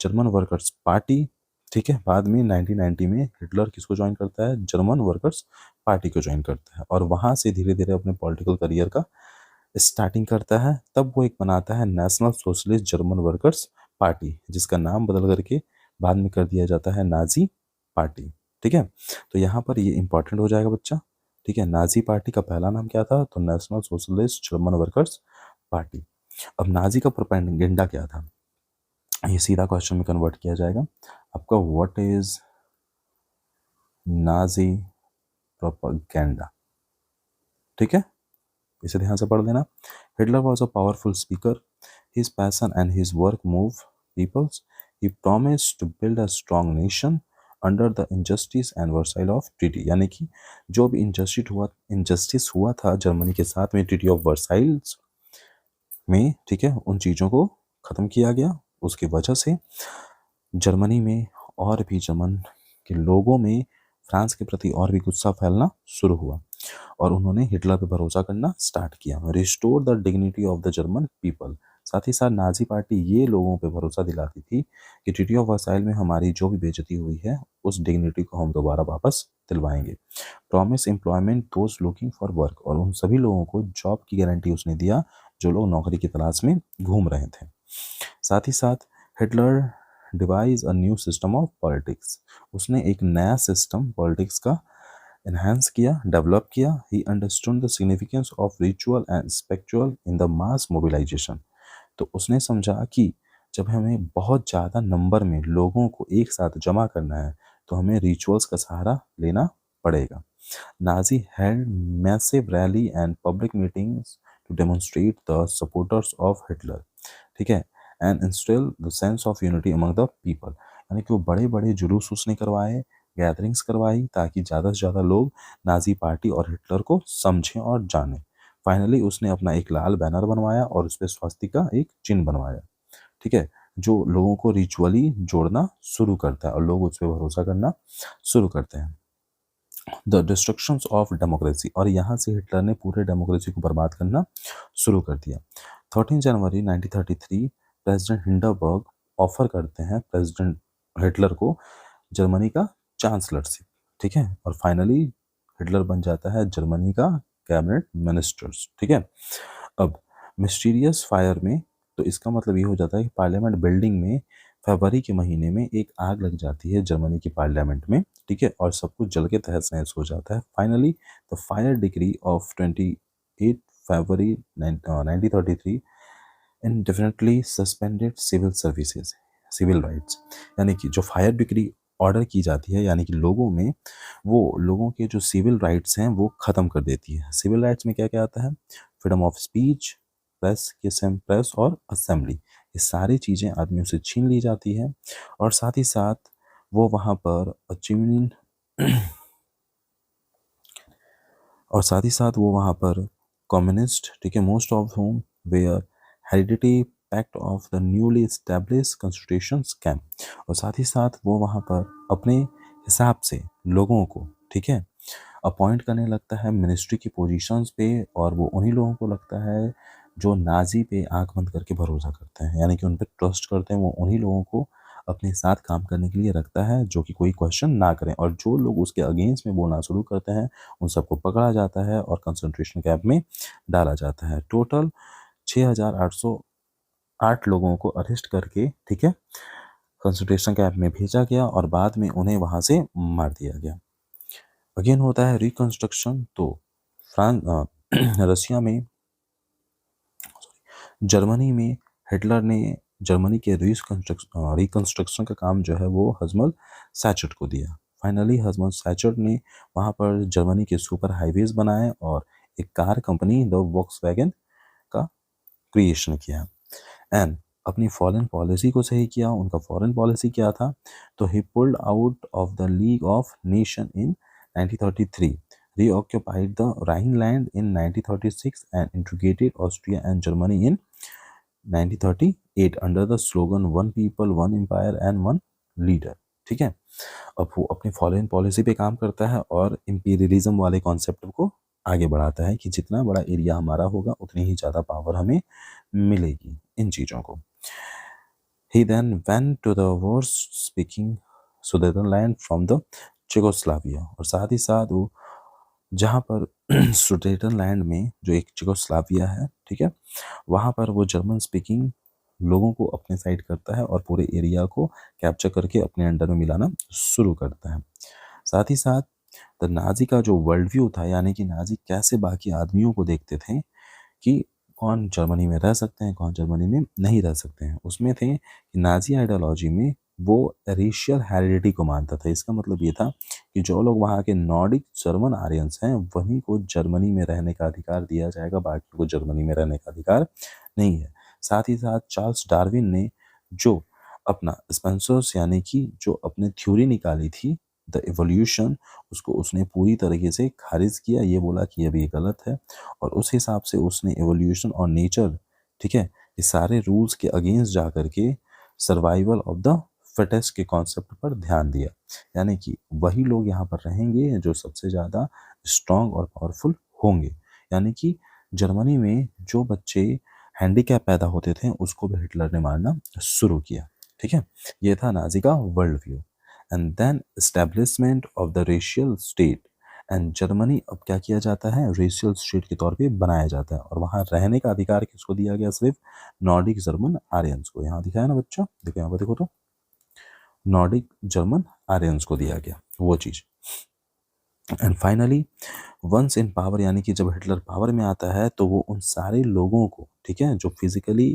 जर्मन वर्कर्स पार्टी, ठीक है, बाद में 1990 में हिटलर किसको ज्वाइन करता है, जर्मन वर्कर्स पार्टी को ज्वाइन करता है और वहाँ से धीरे धीरे अपने पॉलिटिकल करियर का स्टार्टिंग करता है. तब वो एक बनाता है national socialist German workers party, जिसका नाम बदल करके बाद में कर दिया जाता है नाजी पार्टी. ठीक है. तो यहाँ पर ये इंपॉर्टेंट हो जाएगा बच्चा. ठीक है. नाजी पार्टी का पहला नाम क्या था, तो national socialist German workers party. अब नाजी का प्रोपेगेंडा क्या था, ये सीधा क्वेश्चन में कन्वर्ट किया जाएगा आपका. What is Nazi propaganda. ठीक है, इसे ध्यान से पढ़ लेना. Hitler was a powerful speaker. His passion and his work move peoples. He promised to build a strong nation under the injustice and Versailles of treaty, यानी कि जो भी इनजस्टिस हुआ था जर्मनी के साथ में ट्रीटी ऑफ वर्साइल्स में, ठीक है, उन चीज़ों को ख़त्म किया गया. उसकी वजह से जर्मनी में और भी जर्मन के लोगों में फ्रांस के प्रति और भी गुस्सा फैलना शुरू हुआ और उन्होंने हिटलर पर भरोसा करना स्टार्ट किया. Restore the dignity of the German people. साथ ही साथ नाज़ी पार्टी ये लोगों पे भरोसा दिलाती थी कि ट्रीटी ऑफ वर्साइल में हमारी जो भी बेइज्जती हुई है, उस डिग्निटी को हम दोबारा वापस दिलवाएँगे। Promise employment those looking for work, और उन सभी लोगों को जॉब की गारंटी उसने दिया, जो लोग नौकरी की तलाश में घूम रहे थे। साथ ही साथ Hitler devise a new system of politics, उसने एक नया सिस्टम पॉलिटिक्स का एनहांस किया, डेवलप किया। He understood the significance of ritual and spiritual in the mass mobilisation. तो उसने समझा कि जब हमें बहुत ज़्यादा नंबर में लोगों को एक साथ जमा करना है, तो हमें रिचुअल्स का सहारा लेना पड़ेगा। Nazi held massive rally and public meetings to demonstrate the supporters of Hitler, ठीक है, and instill the sense of unity among the people। यानी कि वो बड़े बड़े जुलूस उसने करवाए, गैदरिंग्स करवाई, ताकि ज़्यादा से ज़्यादा लोग नाज़ी पार्टी और हिटलर को समझें और जानें। फाइनली उसने अपना एक लाल बैनर बनवाया और उस पर स्वास्तिका एक चिन्ह बनवाया, ठीक है, जो लोगों को रिचुअली जोड़ना शुरू करता है और लोग उस पर भरोसा करना शुरू करते हैं। द डिस्ट्रक्शंस ऑफ डेमोक्रेसी, और यहाँ से हिटलर ने पूरे डेमोक्रेसी को बर्बाद करना शुरू कर दिया। 13 जनवरी 1933 प्रेसिडेंट हिंडरबर्ग ऑफर करते हैं प्रेसिडेंट हिटलर को जर्मनी का चांसलरशिप, ठीक है, और फाइनली हिटलर बन जाता है जर्मनी का कैबिनेट मिनिस्टर्स, ठीक है। अब मिस्टीरियस फायर में, तो इसका मतलब ये हो जाता है कि पार्लियामेंट बिल्डिंग में फरवरी के महीने में एक आग लग जाती है जर्मनी की पार्लियामेंट में, ठीक है, और सब कुछ जल के तहस नहस हो जाता है। Finally the fire degree of 28 February 1933 indefinitely suspended civil services, civil rights, यानी कि जो फायर डिग्री ऑर्डर की जाती है, यानी कि लोगों में, वो लोगों के जो सिविल राइट्स हैं वो ख़त्म कर देती है। सिविल राइट्स में क्या क्या आता है? फ्रीडम ऑफ स्पीच, प्रेस के सेम प्रेस और असेंबली, ये सारी चीज़ें आदमियों से छीन ली जाती है। और साथ ही साथ वो वहाँ पर अचीवमेंट और साथ ही साथ वो वहाँ पर कम्युनिस्ट, ठीक है, most of home where heredity pact of the newly establish constitution came, और साथ ही साथ वो वहाँ पर अपने हिसाब से लोगों को, ठीक है, अपॉइंट करने लगता है मिनिस्ट्री की पोजीशंस पे, और वो उन्हीं लोगों को लगता है जो नाजी पे आंख बंद करके भरोसा करते हैं, यानी कि उन पर ट्रस्ट करते हैं, वो उन्हीं लोगों को अपने साथ काम करने के लिए रखता है जो कि कोई क्वेश्चन ना करें, और जो लोग उसके अगेंस्ट में बोलना शुरू करते हैं उन सबको पकड़ा जाता है और कंसंट्रेशन कैंप में डाला जाता है। टोटल 6,808 लोगों को अरेस्ट करके, ठीक है, कंसंट्रेशन कैंप में भेजा गया और बाद में उन्हें वहां से मार दिया गया। अगेन होता है रिकंस्ट्रक्शन। तो फ्रांस रसिया में, जर्मनी में हिटलर ने जर्मनी के रिकंस्ट्रक्शन का काम जो है वो हजमल सैचर्ट को दिया। फाइनली हजमल सैचर्ट ने वहाँ पर जर्मनी के सुपर हाईवेज बनाए और एक कार कंपनी द वॉक्सवैगन का क्रिएशन किया एंड अपनी फॉरेन पॉलिसी को सही किया। उनका फॉरेन पॉलिसी क्या था? तो ही pulled out of the league of nation in 1933, reoccupied the Rhineland in 1936 and integrated Austria and Germany in 1938 under the slogan one people one empire and one leader, ठीक है। अब वो अपनी फॉरेन पॉलिसी पे काम करता है और इंपीरियलिज्म वाले कॉन्सेप्ट को आगे बढ़ाता है कि जितना बड़ा एरिया हमारा होगा उतनी ही ज़्यादा पावर हमें मिलेगी इन चीज़ों को। He then went to the war speaking Sudetenland from the Czechoslovakia, और साथ ही साथ वो जहाँ पर सुडेटनलैंड में जो एक चेकोस्लोवाकिया है, ठीक है, वहाँ पर वो जर्मन स्पीकिंग लोगों को अपने साइड करता है और पूरे एरिया को कैप्चर करके अपने अंडर में मिलाना शुरू करता है। साथ ही साथ द नाजी का जो वर्ल्ड व्यू था, यानी कि नाजी कैसे बाकी आदमियों को देखते थे कि कौन जर्मनी में रह सकते हैं, कौन जर्मनी में नहीं रह सकते हैं, उसमें थे कि नाजी आइडियोलॉजी में वो रेशियल हेरिडिटी को मानता था। इसका मतलब ये था कि जो लोग वहाँ के नॉर्डिक जर्मन आर्यंस हैं वहीं को जर्मनी में रहने का अधिकार दिया जाएगा, बाकी को जर्मनी में रहने का अधिकार नहीं है। साथ ही साथ चार्ल्स डार्विन ने जो अपना स्पेंसर्स यानी कि जो अपने थ्योरी निकाली थी द इवोल्यूशन, उसको उसने पूरी तरीके से खारिज किया। ये बोला कि ये भी गलत है और उस हिसाब से उसने इवोल्यूशन और नेचर, ठीक है, ये सारे रूल्स के अगेंस्ट जा करके सर्वाइवल ऑफ द फिटेस्ट के कॉन्सेप्ट पर ध्यान दिया। यानी कि वही लोग यहाँ पर रहेंगे जो सबसे ज़्यादा स्ट्रॉन्ग और पावरफुल होंगे। यानी कि जर्मनी में जो बच्चे हैंडीकैप पैदा होते थे उसको भी हिटलर ने मारना शुरू किया। ठीक है, ये था नाजी का world view. And then establishment of the racial state and Germany अब क्या किया जाता है, रेशियल स्टेट के तौर पे बनाया जाता है और वहाँ रहने का अधिकार किसको दिया गया, सिर्फ नॉर्डिक जर्मन आर्यंस को। यहाँ दिखाया ना बच्चा, देखो यहाँ पर देखो तो नॉर्डिक जर्मन आर्यंस को दिया गया वो चीज़। And finally once in power, यानी कि जब हिटलर पावर में आता है तो वो उन सारे लोगों को, ठीक है, जो फिजिकली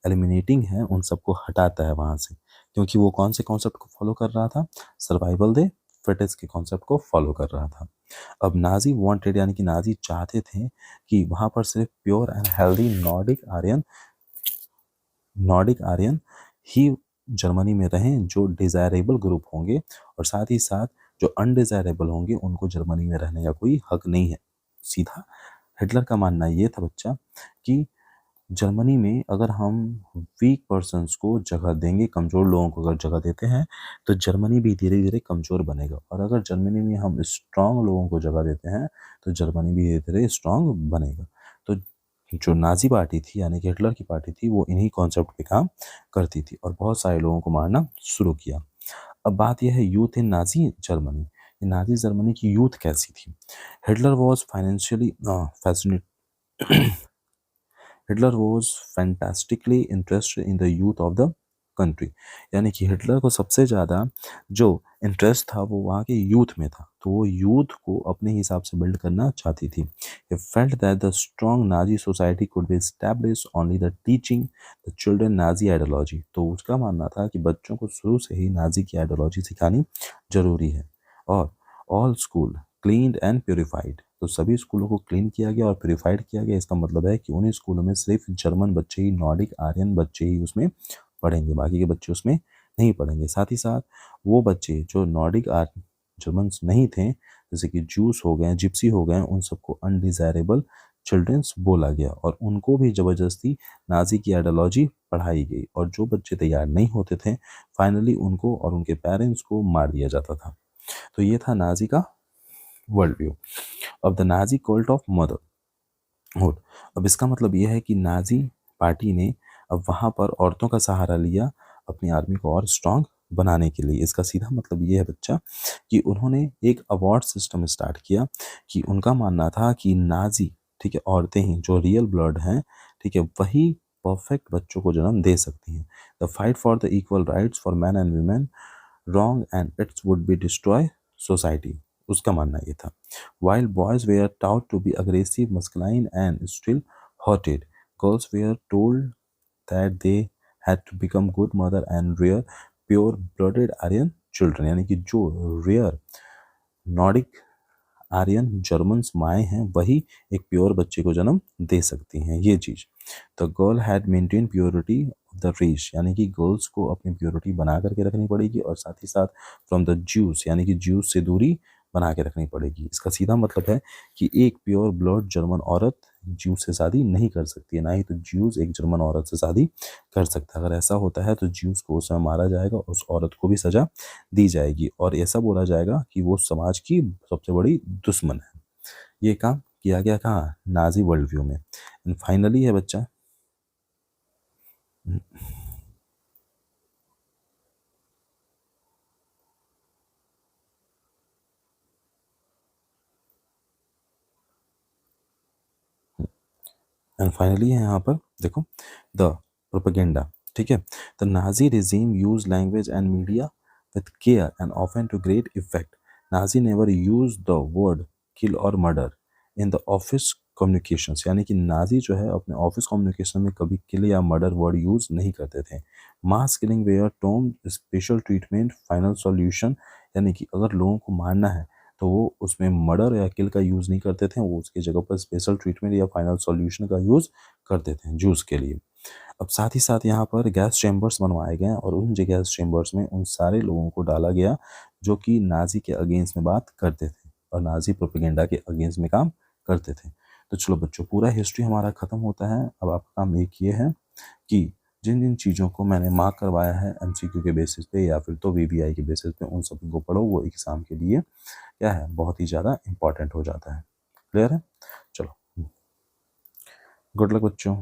एलिमिनेटिंग है उन सबको हटाता है वहाँ से, क्योंकि वो कौन से कॉन्सेप्ट को फॉलो कर रहा था, सर्वाइवल दे फिटेस्ट के कॉन्सेप्ट को फॉलो कर रहा था। अब नाजी वांटेड, यानी कि नाजी चाहते थे कि वहाँ पर सिर्फ pure and healthy Nordic Aryan ही जर्मनी में रहें जो डिज़ायरेबल ग्रुप होंगे, और साथ ही साथ जो अनडिज़ायरेबल होंगे उनको जर्मनी में रहने का कोई हक नहीं है। सीधा हिटलर का मानना ये था बच्चा कि जर्मनी में अगर हम वीक पर्सन्स को जगह देंगे, कमज़ोर लोगों को अगर जगह देते हैं तो जर्मनी भी धीरे धीरे कमज़ोर बनेगा, और अगर जर्मनी में हम स्ट्रांग लोगों को जगह देते हैं तो जर्मनी भी धीरे धीरे स्ट्रांग बनेगा। तो जो नाजी पार्टी थी, यानी कि हिटलर की पार्टी थी, वो इन्हीं कॉन्सेप्ट पे काम करती थी और बहुत सारे लोगों को मारना शुरू किया। अब बात यह है youth in Nazi Germany, Nazi Germany की यूथ कैसी थी। Hitler was financially fascinate Hitler was fantastically interested in the youth of the country, यानी कि हिटलर को सबसे ज़्यादा जो इंटरेस्ट था वो वहाँ के यूथ में था, तो वो यूथ को अपने हिसाब से बिल्ड करना चाहती थी। He felt that the strong Nazi society could be established only the teaching the children Nazi ideology, तो उसका मानना था कि बच्चों को शुरू से ही नाजी की आइडियोलॉजी सिखानी जरूरी है। और all school cleaned and purified, तो सभी स्कूलों को क्लीन किया गया और प्योरीफाइड किया गया। इसका मतलब है कि उन्हीं स्कूलों में सिर्फ जर्मन बच्चे ही, नॉर्डिक आर्यन बच्चे ही उसमें पढ़ेंगे, बाकी के बच्चे उसमें नहीं पढ़ेंगे। साथ ही साथ वो बच्चे जो नॉर्डिक जर्मन्स नहीं थे, जैसे कि जूस हो गए, जिप्सी हो गए, उन सबको अनडिज़ायरेबल चिल्ड्रंस बोला गया और उनको भी ज़बरदस्ती नाजी की आइडियोलॉजी पढ़ाई गई, और जो बच्चे तैयार नहीं होते थे फाइनली उनको और उनके पेरेंट्स को मार दिया जाता था। तो ये था नाजी का वर्ल्ड व्यू। अब the Nazi cult of motherhood, अब इसका मतलब यह है कि नाजी पार्टी ने अब वहाँ पर औरतों का सहारा लिया अपनी आर्मी को और स्ट्रांग बनाने के लिए। इसका सीधा मतलब ये है बच्चा कि उन्होंने एक अवार्ड सिस्टम स्टार्ट किया, कि उनका मानना था कि नाजी, ठीक है, औरतें ही जो रियल ब्लड हैं, ठीक है, वही परफेक्ट बच्चों को जन्म दे सकती हैं। The fight for the equal rights for man and women wrong and it's would be destroy society, उसका मानना ये था। While boys were taught to be aggressive, masculine and still-hearted, girls were told that they had to become good mother and rear pure-blooded Aryan children, यानी कि जो rare Nordic Aryan Germans माएँ हैं वही एक प्योर बच्चे को जन्म दे सकती हैं, ये चीज़। The girl had maintain purity of the race, यानी कि गर्ल्स को अपनी प्योरिटी बना करके रखनी पड़ेगी, और साथ ही साथ फ्रॉम द ज्यूस, यानी कि ज्यूस से दूरी बना के रखनी पड़ेगी। इसका सीधा मतलब है कि एक प्योर ब्लड जर्मन औरत ज्यूस से शादी नहीं कर सकती है, ना ही तो ज्यूस एक जर्मन औरत से शादी कर सकता है। अगर ऐसा होता है तो ज्यूस को उस समय मारा जाएगा, उस औरत को भी सजा दी जाएगी और ऐसा बोला जाएगा कि वो समाज की सबसे बड़ी दुश्मन है। ये काम किया गया कहाँ, नाजी वर्ल्ड व्यू में। एंड फाइनली है बच्चा, एंड फाइनली है यहाँ पर देखो द प्रोपेगेंडा, ठीक है। The Nazi regime use language and media with care and often to great effect. Nazi never use the word kill और murder in the official communications, यानी कि नाजी जो है अपने ऑफिस कम्युनिकेशन में कभी किल या मर्डर वर्ड यूज नहीं करते थे। Mass killing were termed special treatment final solution, यानी कि अगर लोगों को मारना है तो वो उसमें मर्डर या किल का यूज़ नहीं करते थे, वो उसकी जगह पर स्पेशल ट्रीटमेंट या फाइनल सॉल्यूशन का यूज़ करते थे जूस के लिए। अब साथ ही साथ यहाँ पर गैस चैम्बर्स बनवाए गए और उन गैस चैम्बर्स में उन सारे लोगों को डाला गया जो कि नाजी के अगेंस्ट में बात करते थे और नाजी प्रोपेगेंडा के अगेंस्ट में काम करते थे। तो चलो बच्चों, पूरा हिस्ट्री हमारा ख़त्म होता है। अब आपका काम एक ये है कि जिन जिन चीज़ों को मैंने मार्क करवाया है एमसीक्यू के बेसिस पे या फिर तो वीवीआई के बेसिस पे, उन सब को पढ़ो, वो एग्ज़ाम के लिए क्या है, बहुत ही ज़्यादा इम्पॉर्टेंट हो जाता है। क्लियर है? चलो, गुड लक बच्चों।